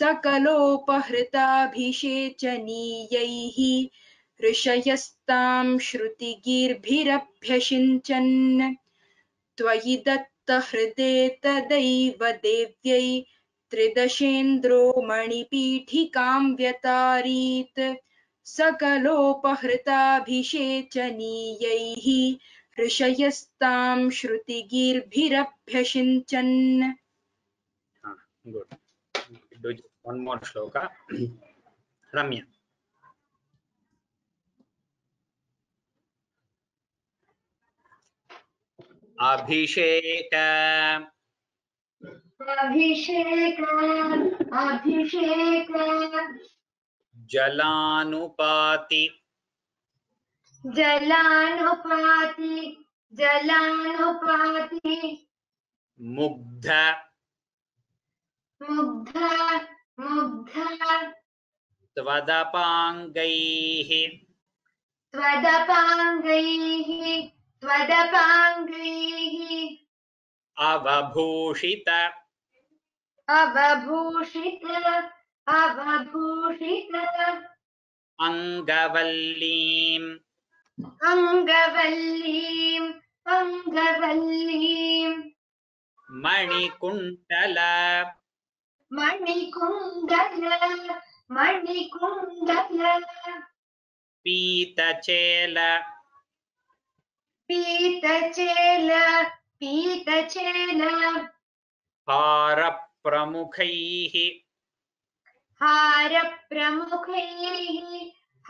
सकलोपहृताभिषेचनीयैः ऋषयस्तां श्रुतिगीर्भिरभ्यषिञ्चन् त्वयि दत्तहृदे तदैव देव्यै त्रिदशेन्द्रो मणिपीठिकां व्यतारीत् सकलोपहृताभिषेचनीयैः ऋषयस्तां श्रुतिगीर्भिरभ्यषिञ्चन्. Good. Do one more shloka. Ramya. अभिषेक अभिषेक अभिषेक जलानुपाति जलानुपाति जलानुपाति मुग्ध मुग्ध मुग्ध त्वदपाङ्गैः त्वदपाङ्गैः त्वदपाङ्गैः अवभूषित अवभूषित अवभूषित अङ्गवल्लीम् अङ्गवल्लीम् अङ्गवल्लीम् मणिकुण्डल मणिकुण्डल मणिकुण्डल पीतचेल पीतचेल पीतचेल हारप्रमुखैः हारप्रमुखैः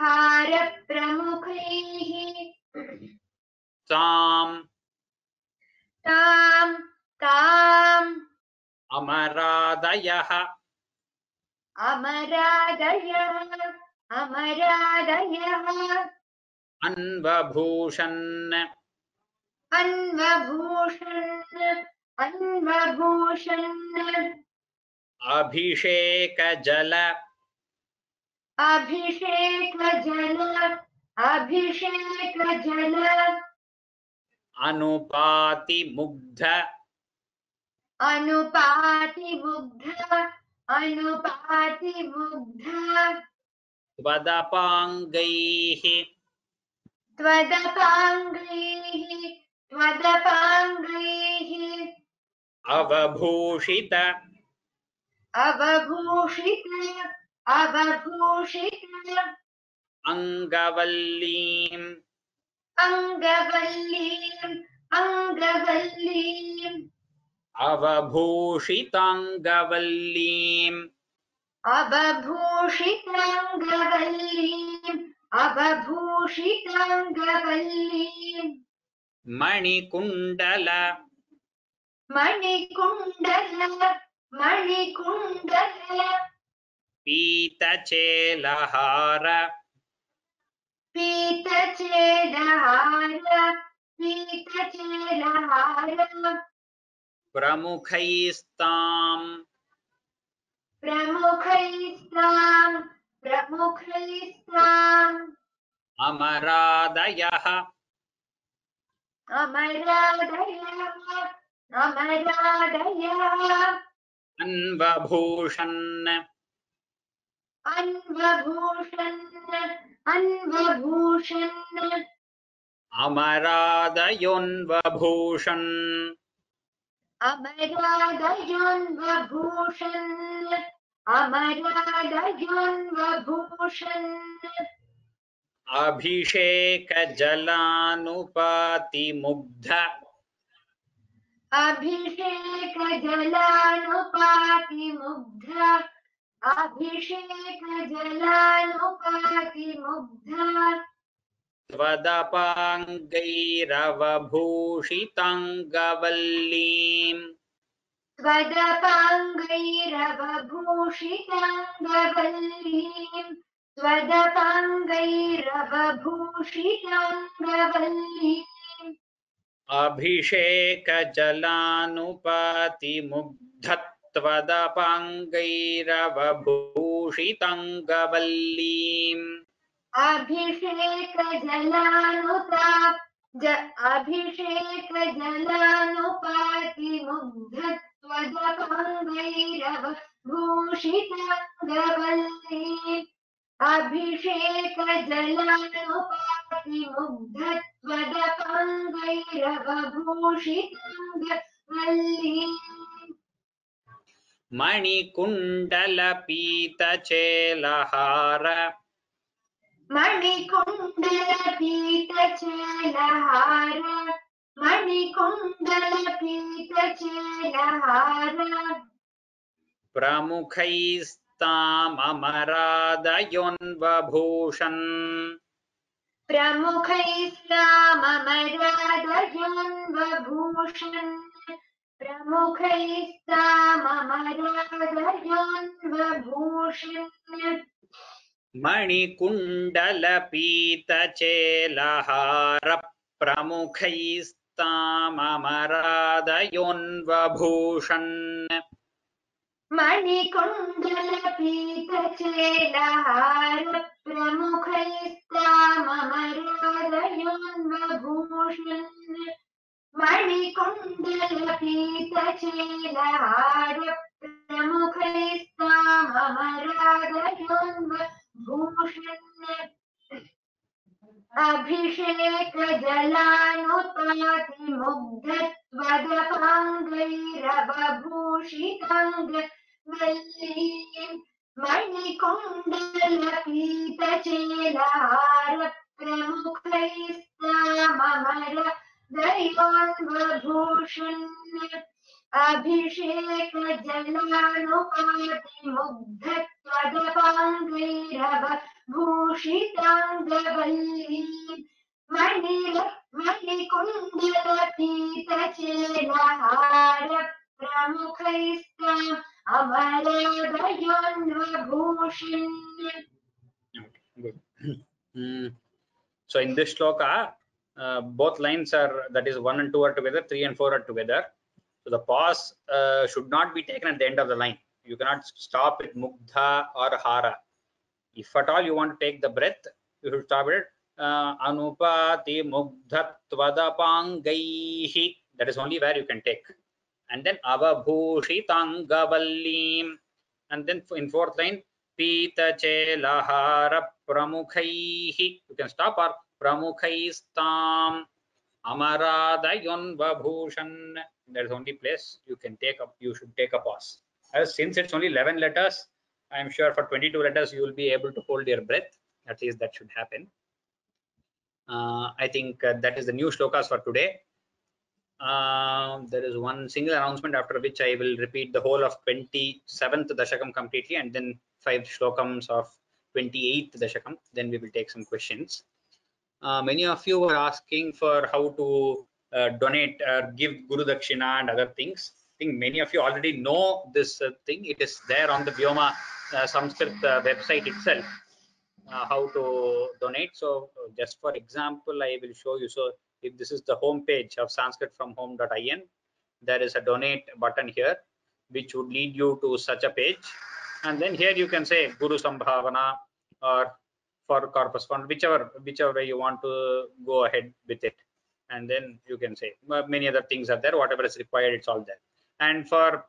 हारप्रमुखैः ताम् ताम् ताम् अमरादयः अमरादयः अमरादयः अन्वभूषन् अन्वभूषन् अन्वभूषन् अभिषेकजल अभिषेकजल अभिषेकजल अनुपातिमुग्ध अनुपातिमुग्ध अनुपातिमुग्ध त्वदपाङ्गैः त्वदपाङ्गैः त्वदपाङ्गैः अवभूषित अवभूषित अवभूषित अङ्गवल्लीम् अङ्गवल्लीम् अङ्गवल्लीम् अवभूषिताङ्गवल्लीम् अवभूषिताङ्गवल्लीम् अवभूषिताङ्गवल्लीम् मणिकुण्डल मणिकुण्डल मणिकुण्डल पीतचेलहार पीतचेलहार पीतचेलहार प्रमुखैस्ताम् प्रमुखैस्ताम् प्रमुखैस्ताम् अमरादयः अमरादयः अमरादयः अन्वभूषन् अन्वभूषन् अन्वभूषन् अमरादयोन्वभूषन् अमरादयोन्वभूषन् अमरादयोन्वभूषन् अभिषेकजलानुपातिमुग्ध अभिषेकजलानुपातिमुग्ध अभिषेकजलानुपातिमुग्ध त्वदपाङ्गैरवभूषिताङ्गवल्लीम् त्वदपाङ्गैरवभूषिताङ्गवल्लीम् त्वदपाङ्गैरवभूषिताङ्गवल्लीम् अभिषेकजलानुपातिमुग्ध त्वदपाङ्गैरवभूषिताङ्गवल्लीम् अभिषेकजलानुपातिमुग्ध त्वदपाङ्गैरवभूषिताङ्गवल्लीम् अभिषेक जलानुपाति मुग्धत्वदपाङ्गैरवभूषिताङ्ग वल्लीम् मणिकुण्डलपीतचेलहार मणिकुण्डलपीतचेलहार मणिकुण्डलपीतचेलहार प्रमुखैस्ताममरादयोन्वभूषन् प्रमुखैस्ताममरादयोन्वभूषन् प्रमुखैस्ताममरादयोन्वभूषन् मणिकुण्डलपीतचेलहार प्रमुखैस्ताममरादयोन्वभूषन् मणिकुण्डलपीतचेलहार प्रमुखैस्ताममरादयोन्वभूषन् मणिकुण्डलपीतचेलहार प्रमुखैस्ताममरादयोन्वभूषन् अभिषेक जलानुपाति मुग्धत्वदपाङ्गैरवभूषिताङ्ग वल्लीम् मणिकुण्डलपीतचेलहार प्रमुखैस्ताममरादयोन्वभूषन् अभिषेक जलानुपाति मुग्धत्वदपाङ्गैरवभूषिताङ्गवल्लीम् मणिकुण्डलपीतचेलहार प्रमुखैस्ताम् अमरादयोन्वभूषन्. Good. So in this shloka, both lines are, that is 1 and 2 are together, 3 and 4 are together. So the pause should not be taken at the end of the line. You cannot stop at mugdha or hara. If at all you want to take the breath, you should stop it anupati mugdhatvadapangaihi. That is only where you can take. And then avabhushitangavallim. And then in fourth line, pita chelahara pramukhaihi. You can stop, or pramukhaistam amaradayonvabhushan. That is only place you can take up. You should take a pause. As since it's only 11 letters, I am sure for 22 letters you will be able to hold your breath. At least that should happen. I think that is the new shlokas for today. There is one single announcement, after which I will repeat the whole of 27th dashakam completely, and then 5 shlokams of 28th dashakam. Then we will take some questions. Many of you were asking for how to donate or give Guru Dakshina and other things. I think many of you already know this thing. It is there on the Vyoma Sanskrit website itself, how to donate. So just for example, I will show you. So if this is the home page of sanskritfromhome.in, there is a donate button here, which would lead you to such a page. And then here you can say Guru Sambhavana or for Corpus Fund, whichever way you want to go ahead with it. And then you can say many other things are there. Whatever is required, it's all there. And for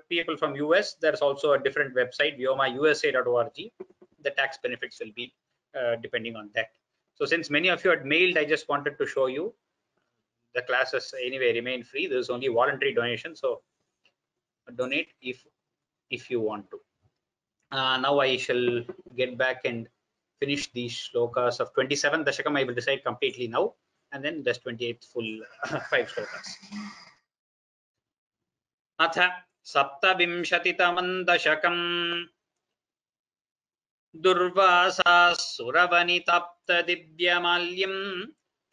people from US, there's also a different website, vyomausa.org. The tax benefits will be depending on that. So since many of you had mailed, I just wanted to show you. The classes anyway remain free. There is only voluntary donation. So donate if you want to. Now I shall get back and finish these shlokas of 27th dashakam. I will decide completely now, and then just 28th full 5 shlokas. Atha saptavimshatitamam dashakam durvasasuravanitapta divyamalyam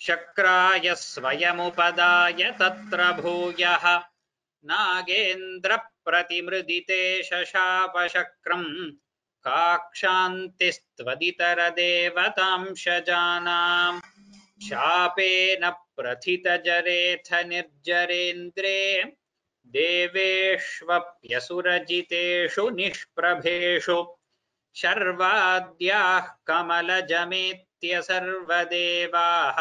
shakraya swayamupadaaya tatra bhuyah nagendra pratimridite shashapashakram काक्षान्तिस्त्वदितरदेवतांशजानां शापेन प्रथितजरेथ निर्जरेन्द्रे देवेष्वप्यसुरजितेषु निष्प्रभेषु शर्वाद्याः कमलजमेत्य सर्वदेवाः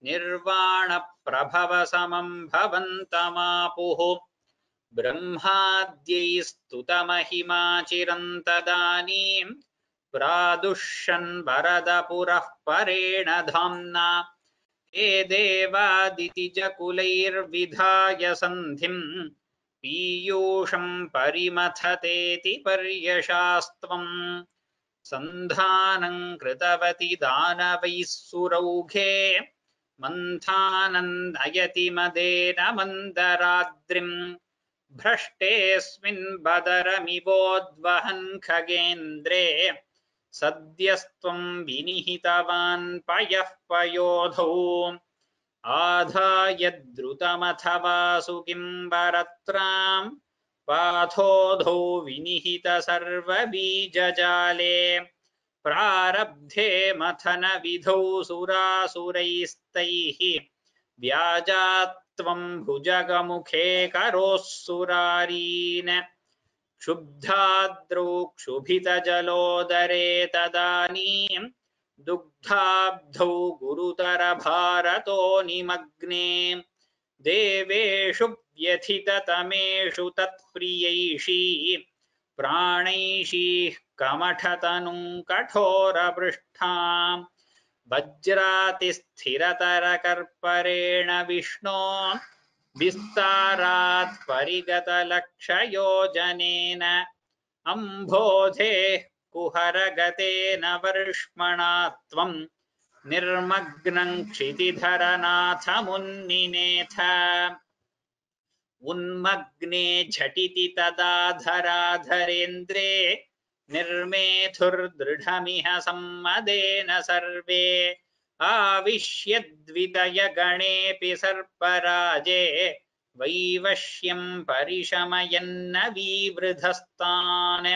निर्वाणप्रभवसमं भवन्तमापुः ब्रह्माद्यैस्तुतमहिमाचिरन्तदानीं प्रादुष्यन् वरदपुरः परेण धाम्ना हे देवादितिजकुलैर्विधाय सन्धिं पीयूषं परिमथतेति पर्यशास्त्वम् सन्धानं कृतवति दानवैः सुरौघे मन्थानन्दयति मदेन मन्दराद्रिम् भ्रष्टेऽस्मिन् बदरमिवोद्वहन् खगेन्द्रे सद्यस्त्वं विनिहितवान् पयः पयोधौ आधाय द्रुतमथवा सुकिम्बरत्रां पाथोधौ विनिहित सर्वबीजजाले प्रारब्धे मथन विधौ सुरासुरैस्तैः व्याजात्वं भुजगमुखे करोस्सुरारीन् क्षुब्धाद्रौ क्षुभितजलोदरे तदानीं दुग्धाब्धौ गुरुतरभारतो निमग्ने देवेषु व्यथिततमेषु तत्प्रियैषी प्राणैषीः कमठतनुं कठोरपृष्ठां वज्रातिस्थिरतरकर्परेण विष्णो विस्तारात् परिगतलक्षयोजनेन अम्भोधेः कुहरगतेन वर्ष्मणा त्वं निर्मग्नं क्षितिधरनाथ मुन्निनेथ उन्मग्ने झटिति तदा धराधरेन्द्रे निर्मेथुर्दृढमिह सम्मदेन सर्वे आविश्यद्वितयगणेऽपि सर्पराजे वैवश्यं परिशमयन्न विवृधस्तान्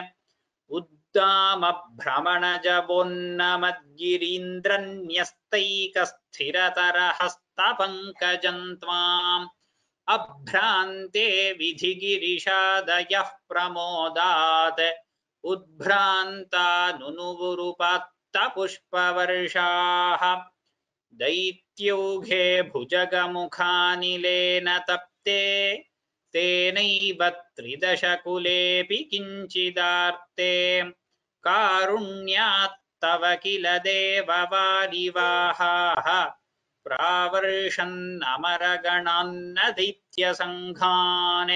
उद्दामभ्रमणजवोन्नमद्गिरीन्द्रन्यस्तैकस्थिरतरहस्तपङ्कजं त्वाम् अभ्रान्ते विधिगिरिशादयः प्रमोदात् उद्भ्रान्ता नुनुवुरुपात्तपुष्पवर्षाः दैत्यौघे भुजगमुखानिलेन तप्ते तेनैव त्रिदशकुलेऽपि किञ्चिदार्ते कारुण्यात्तव किल देववारिवाहाः प्रावर्षन्नमरगणान्न दैत्यसङ्घान्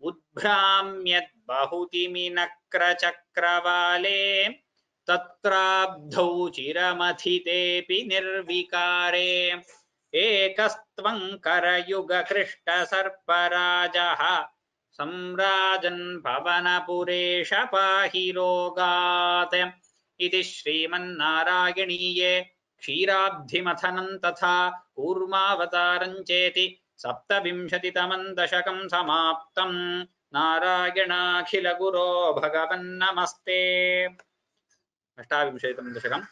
उद्भ्राम्यद्बहुतिमिनक्रचक्रवाले तत्राब्धौ चिरमथितेऽपि निर्विकारे एकस्त्वं करयुगकृष्टसर्पराजः सम्राजन् पवनपुरेश पाहि रोगात् इति श्रीमन्नारायणीये क्षीराब्धिमथनं तथा कूर्मावतारं चेति सप्तविंशतितमं दशकं समाप्तं नारायणाखिलगुरो भगवन्नमस्ते। अष्टाविंशतितमं दशकं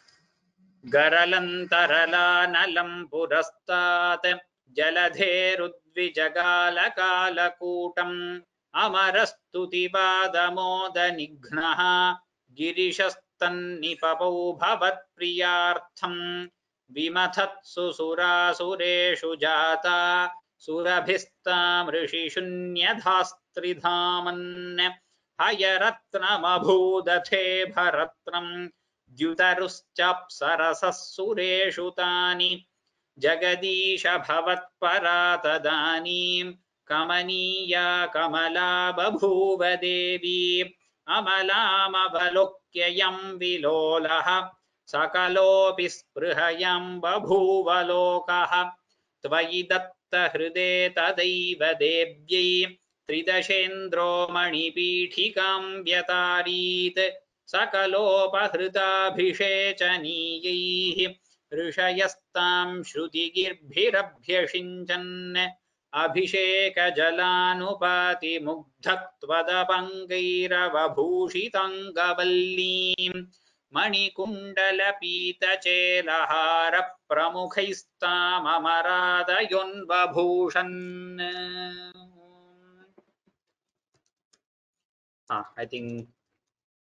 गरलन्तरलानलं पुरस्तात् जलधेरुद्विजगालकालकूटम् अमरस्तुतिवादमोदनिघ्नः गिरिशस्तन्निपपौ भवत्प्रियार्थं विमथत्सु सुरासुरेषु जाता सुरभिस्तामृषिशून्यधास्त्रिधामन् हयरत्नमभूदथे भरत्नं द्युतरुश्चाप्सरसः सुरेषु तानि जगदीश भवत्परा तदानीं कमनीया कमला बभूव देवी अमलामवलोक्ययं विलोलः सकलोऽपि स्पृहयं बभूव लोकः त्वयि दत्तहृदे तदैव देव्यै त्रिदशेन्द्रो मणिपीठिकां व्यतारीत् सकलोपहृताभिषेचनीयैः ऋषयस्तां श्रुतिगिर्भिरभ्यषिञ्चन् अभिषेकजलानुपातिमुग्धत्वदपङ्गैरवभूषिताङ्गवल्लीं मणिकुण्डलपीतचेलहारप्रमुखैस्ताममरादयोन्बभूषन्। I think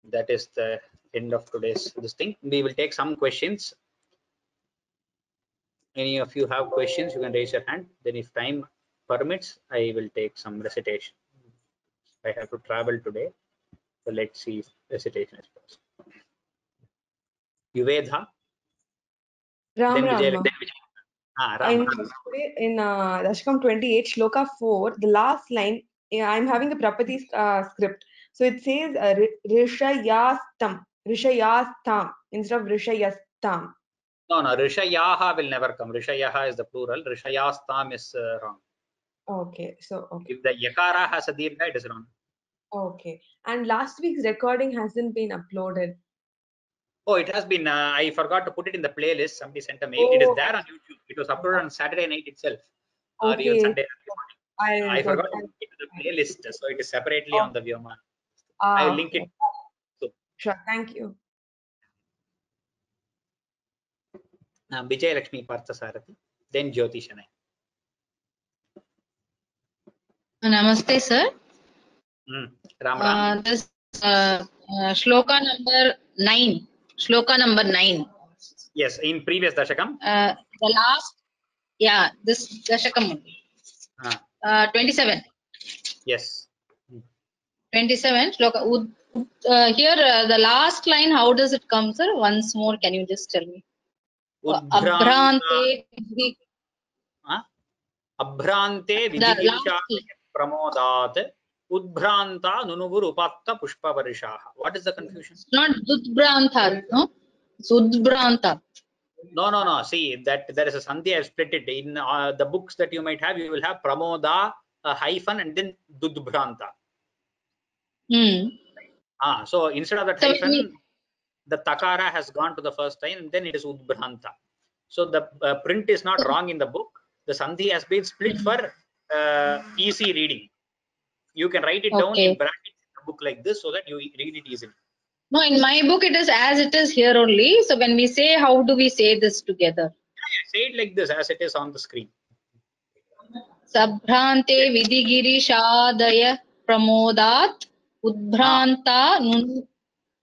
that is the end of today's this thing. We will take some questions. Any of you have questions, you can raise your hand. Then if time permits, I will take some recitation. I have to travel today, so let's see if recitation is possible. Yuvedha, Ram then Vijay, Ram. then Vijay. Ram. In Dashakam 28, Shloka 4, the last line, I'm having the Prapati script. So it says Rishayastam instead of Rishayastam. No, Rishayaha will never come. Rishayaha is the plural. Rishayastam is wrong. Okay, so okay. If the yakara has a dirgha, it is wrong. Okay. And last week's recording hasn't been uploaded. Oh, it has been. I forgot to put it in the playlist. Somebody sent a mail. It is there on YouTube. It was uploaded on Saturday night itself. Or even Okay. Sunday. I forgot to put it in the playlist, so it is separately on the Vyoma. I'll link it. So, sure. Thank you. Vijay Lakshmi Parthasarathi, then Jyoti Shanai. Namaste, sir. Ram Ram. This shloka number 9. Shloka number 9. Yes, in previous Dashakam. The last, yeah, this Dashakam. 27. Yes. 27 shloka. Here, the last line, how does it come, sir? Once more, can you just tell me? Abhrante Vidhigirisha Pramodat Udbhranta Nunuvur Upatta Pushpavarishaha. What is the confusion? It's not Udbhranta, no? It's Udbhranta. No. See, that there is a sandhi. I've split it. In the books that you might have, you will have Pramoda, a hyphen, and then Dudbhranta. So instead of that hyphen, the takara has gone to the first line, and then it is Udbhranta. So the print is not wrong in the book. The sandhi has been split for easy reading. You can write it down in brackets in the book like this so that you read it easily. No, in my book it is as it is here only. So when we say, how do we say this together? Say it like this as it is on the screen. Sabhrante Vidhigirishadaya Pramodat Udbhranta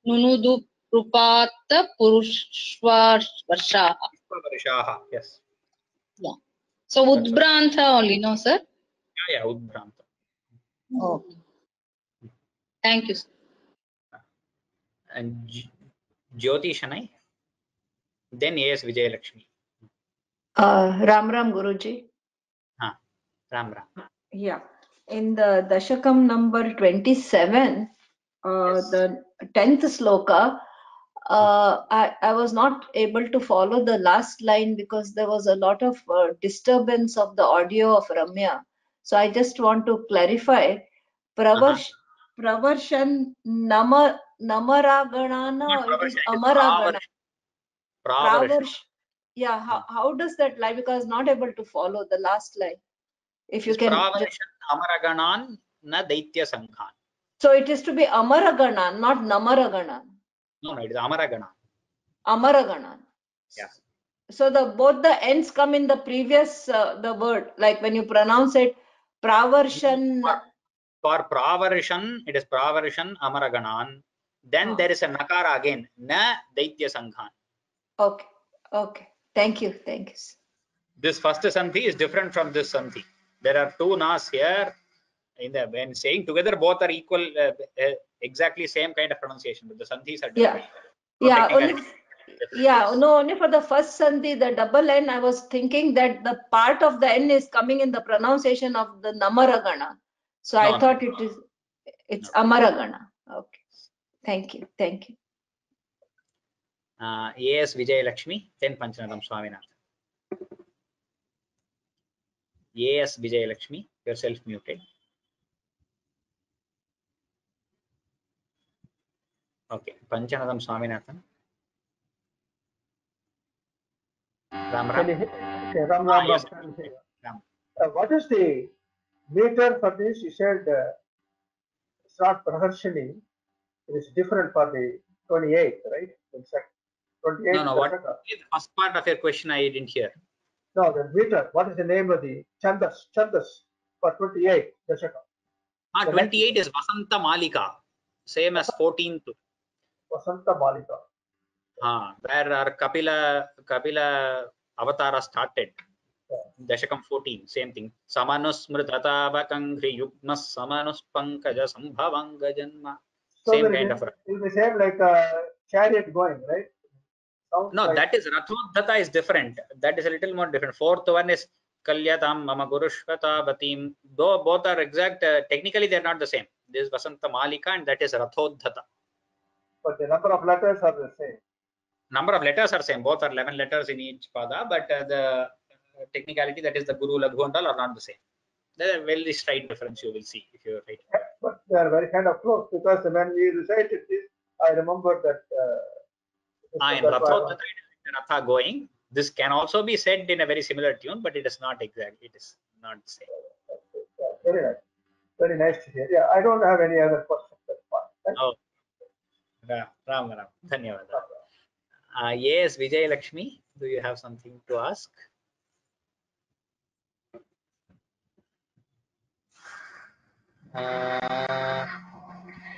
Nunudu Rupata Purushvarshaha. Yes. Yeah. So Udbhranta only, no, sir? Yeah, Udbhranta. Okay. Thank you, sir. And Jyoti Shanai, then A.S. Vijay Lakshmi. Ram Ram Guruji. Ram Ram. Yeah. In the Dashakam number 27, the 10th sloka, I was not able to follow the last line because there was a lot of disturbance of the audio of Ramya. So I just want to clarify. Pravarshan Namaraganana, or it is Amaragana. Pravarsh. Yeah, how does that lie? Because not able to follow the last line. If you can. Pravarshan Amaraganan na Daitya Sanghan. So it is to be Amaraganan, not Namaraganan. No, it is Amaraganan. Amaraganan. Yeah. So both the ends come in the previous the word, like when you pronounce it Pravarshan. For Pravarshan, it is Pravarshan Amaraganan. Then there is a Nakara again, Na Daitya Sanghan. Okay. Thank you. This first sandhi is different from this sandhi. There are two nas here. When saying together, both are equal, exactly same kind of pronunciation, but the sandhis are different. Only for the first sandhi, the double N, I was thinking that the part of the N is coming in the pronunciation of the Namaragana. So I thought it's Amaragana. Okay. Thank you. A.S. Vijay Lakshmi, then Panchanatham Swaminathan. A.S. Vijay Lakshmi, yourself muted. Okay, Panchanatham Swaminathan. Ram Ram. Ram. Yes. What is the meter for this? You said it's not Praharshini. It is different for the 28th, right? 28th. No. What is the first part of your question? I didn't hear. No, the meter. What is the name of the Chandas for 28 Dashaka? 28 is Vasanta Malika, same as 14th. Vasanta Malika. Where our Kapila Avatara started. Dashakam 14, same thing. Samanusmrtata Vakangri Yugmas Samanus Pankaja Sambhavanga Janma. Same kind of. It will be same like chariot going, right? Sounds No, like that is Rathodhata is different. That is a little more different. Fourth one is Kalyatam Mama Gurushvata Batim. Though both are exact, technically they are not the same. This is Vasanta Malika and that is Rathodhata. but the number of letters are the same. Number of letters are same. Both are 11 letters in each pada, but the technicality, that is the Guru Laghu and all, are not the same. There are very slight difference you will see if you write. But they are very kind of close, because when we recited this, I remember that. In Rathodhata, it is the Ratha going. This can also be said in a very similar tune, but it is not exact. It is not the same. Yeah, very nice. Very nice to hear. Yeah, I don't have any other questions. That's fine. Thank you. Oh, Ram. Dhanyawad. Yes, Vijay Lakshmi, do you have something to ask?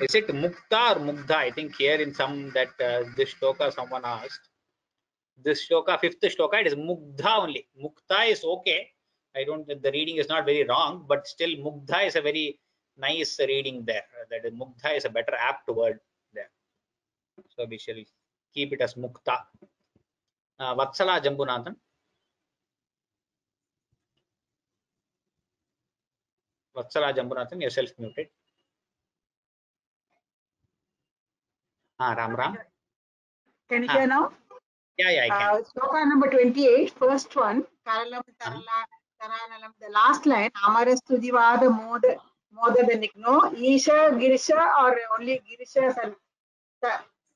Is it Mukta or Mugdha? I think here in some that this shloka someone asked. This shloka, fifth shloka, it is Mugdha only. Mukta is okay. I don't. The reading is not very wrong, but still Mugdha is a very nice reading there. That is, Mugdha is a better apt word there. So we shall keep it as Mukta. Vatsala Jambunathan. Vatsala Jambunathan, you're self-muted. Ram. Can you hear now? Yeah, I can. Sloka number 28, first one. Karalam Tarala Taranalam. The last line. Amarastu Divada Moda the Nikno. Isha Girisha or only Girisha and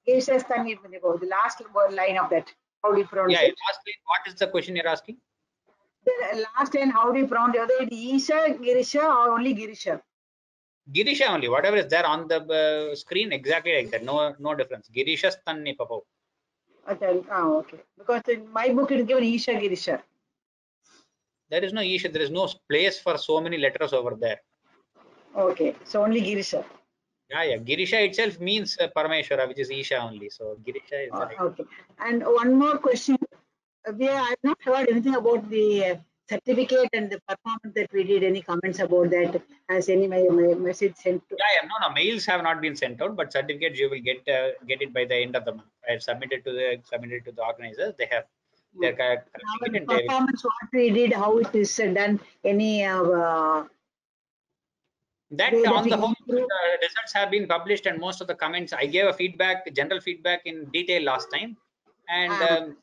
Girisha Stanit. The last line of that. How do you pronounce it? Last line. What is the question you're asking? The last line, how do you pronounce it? Isha Girisha or only Girisha? Girisha only. Whatever is there on the screen, exactly like that. No difference. Girisha Stanni Papo. Okay. Because in my book it is given Isha Girisha. There is no Isha. There is no place for so many letters over there. Okay. So only Girisha. Yeah. Girisha itself means Parameshwara, which is Isha only. So Girisha is the right. Okay. And one more question. I have not heard anything about the certificate and the performance that we did. Any comments about that? Has any message sent to? No. Mails have not been sent out, but certificates you will get it by the end of the month. I have submitted to the organizers. They have their performance. What we did, how it is done. Any that on the whole, the results have been published, and most of the comments I gave general feedback in detail last time, and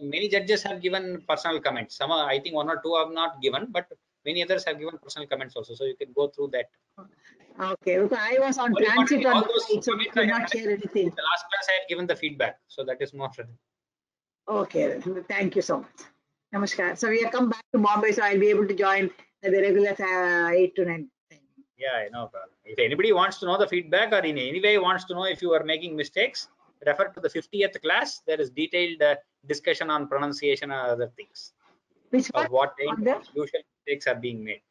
many judges have given personal comments. Some, I think, one or two have not given, but many others have given personal comments also. So you can go through that. Okay, because I was on transit on the flight, so we could not hear anything. The last class I had given the feedback, so that is more. Okay, thank you so much. Namaskar. So we have come back to Bombay, so I'll be able to join the regular 8 to 9. Yeah, no problem. If anybody wants to know the feedback or in any way wants to know if you are making mistakes, refer to the 50th class. There is detailed discussion on pronunciation and other things. Which of what usual mistakes are being made.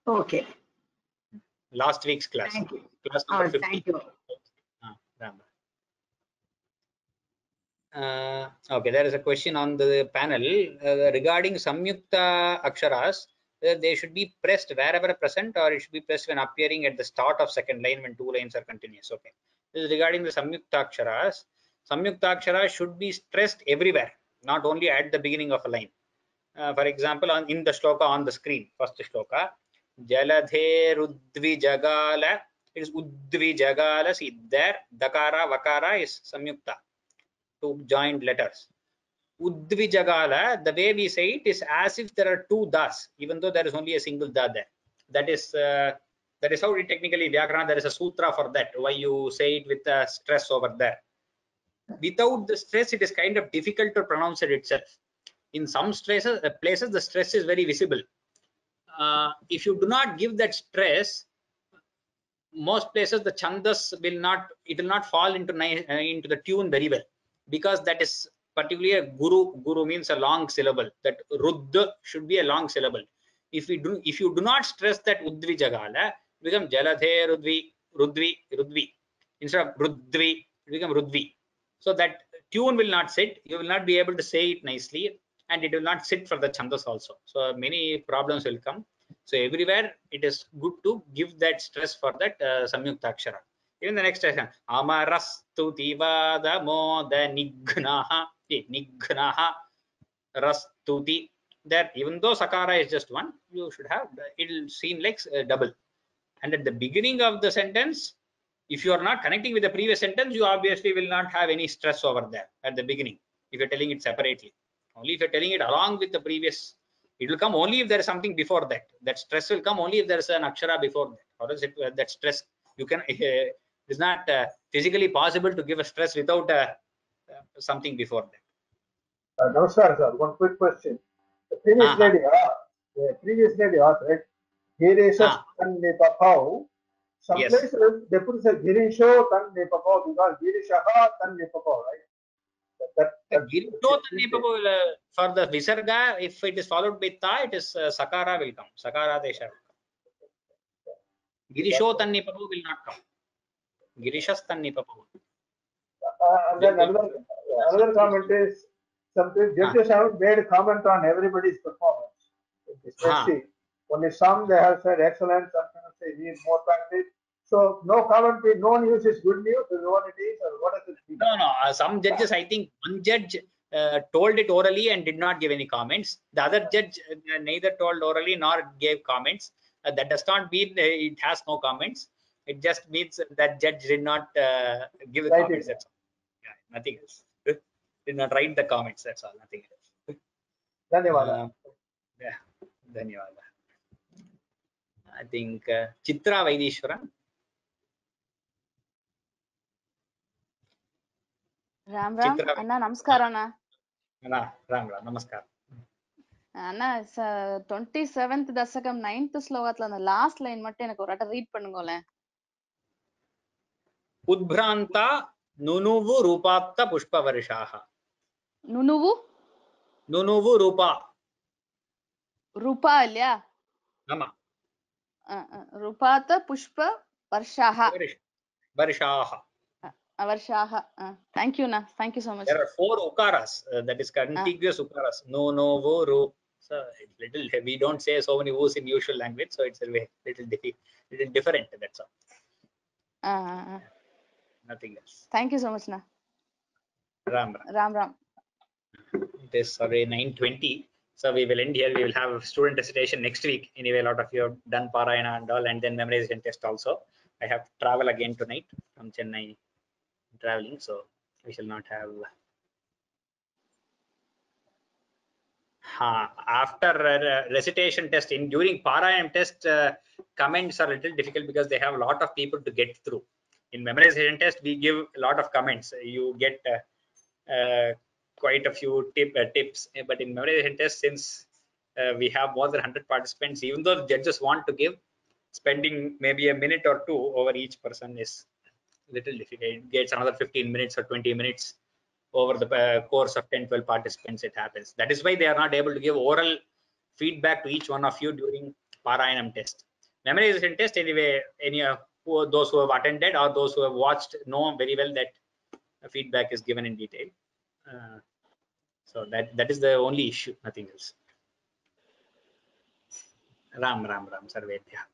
Okay. Last week's class. Thank you. Class number 50. Thank you. Okay, there is a question on the panel regarding Samyukta Aksharas. They should be pressed wherever present, or it should be pressed when appearing at the start of second line when two lines are continuous. Okay. This is regarding the Samyukta Aksharas. Samyukta Aksharas should be stressed everywhere, not only at the beginning of a line. For example, in the shloka on the screen, first shloka, Jaladhe Rudvi Jagala, it is Udvi Jagala. See there, Dakara, Vakara is Samyukta, two joined letters. Udvi Jagala, the way we say it is as if there are two das, even though there is only a single da there. That is how it technically Vyakarana, there is a sutra for that, why you say it with a stress over there. Without the stress, it is kind of difficult to pronounce it itself. In some places, the stress is very visible. If you do not give that stress, most places the chandas will not fall into the tune very well, because that is particularly a guru means a long syllable. That rudd should be a long syllable. If you do not stress that udvi jagala, it becomes jaladhe rudvi instead of rudvi, it becomes rudvi. So that tune will not sit. You will not be able to say it nicely, and it will not sit for the chandas also. So many problems will come. So everywhere it is good to give that stress for that Samyukta Akshara. Even the next section, Amarastu Tivada Moda Nignaha. Nighnaha rastuti. There, even though sakara is just one, you should have, it'll seem like double. And at the beginning of the sentence, if you are not connecting with the previous sentence, you obviously will not have any stress over there at the beginning. If you're telling it separately, only if you're telling it along with the previous, it will come only if there is something before that. That stress will come only if there is an akshara before that. Or else that stress, you can, it's not physically possible to give a stress without something before that. Namaskar, sir. One quick question. The previous lady asked, right? Girisha Tan Nipapau. Some Yes. places they put a Girisho Tan Nipapau because Girishaha Tan Nipapau, right? For the visarga, if it is followed by ta, it is sakara will come. Sakara desha. Girisho tan nipapu will not come. Girishas tan nipapu. And then another comment is, some judges haven't made a comment on everybody's performance. Especially only some they have said excellent, some people say need more practice. So no comment, no news is good news, is what it is, or what does it mean? No. Some judges, I think one judge told it orally and did not give any comments. The other judge neither told orally nor gave comments. That does not mean it has no comments. It just means that judge did not give the comments. That's all. Yeah, nothing else. Did not write the comments. That's all. Nothing else. Dhanyawada. Yeah, Dhanyawada. I think Chitra Vaidishwaran. Ram, Chitra Anna, Namaskar, Anna. Ram, Namaskar. Anna, 27th Dasakam, 9th Slogatla, the last line, Matin, read Pangole. Udbhranta Nunuvu Rupatta Pushpa Varishaha. Nunuvu Rupa. Rupa, yeah. Nama. Rupata Pushpa Varshaha. Varishaha. Varshaha. Thank you, Na. Thank you so much. There are 4 ukaras, that is contiguous ukaras. No, ru. So little, we don't say so many U's in usual language, so it's a little different. That's all. Nothing else. Thank you so much, Na. Ram. It is sorry 9:20. So we will end here. We will have student recitation next week. Anyway, a lot of you have done Parayana and all, and then memorization test also. I have to travel again tonight from Chennai. Traveling, so we shall not have. After recitation test, during Parayana test, comments are a little difficult because they have a lot of people to get through. In memorization test, we give a lot of comments. You get quite a few tips, but in memorization test, since we have more than 100 participants, even though the judges want to give, spending maybe a minute or two over each person is little difficult. It gets another 15 minutes or 20 minutes over the course of 10-12 participants. It happens. That is why they are not able to give oral feedback to each one of you during Parayanam test. Memorization test, anyway, those who have attended or those who have watched know very well that feedback is given in detail. So that is the only issue, nothing else. Ram Sarvebhya.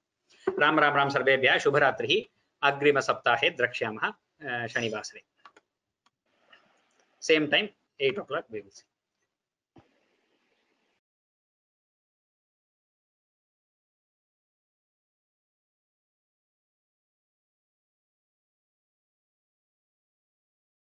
Ram Sarvebhya. Shubharatrihi. Agrima Saptahe Drakshyamah Shaniwasare. Same time, 8 o'clock we will see.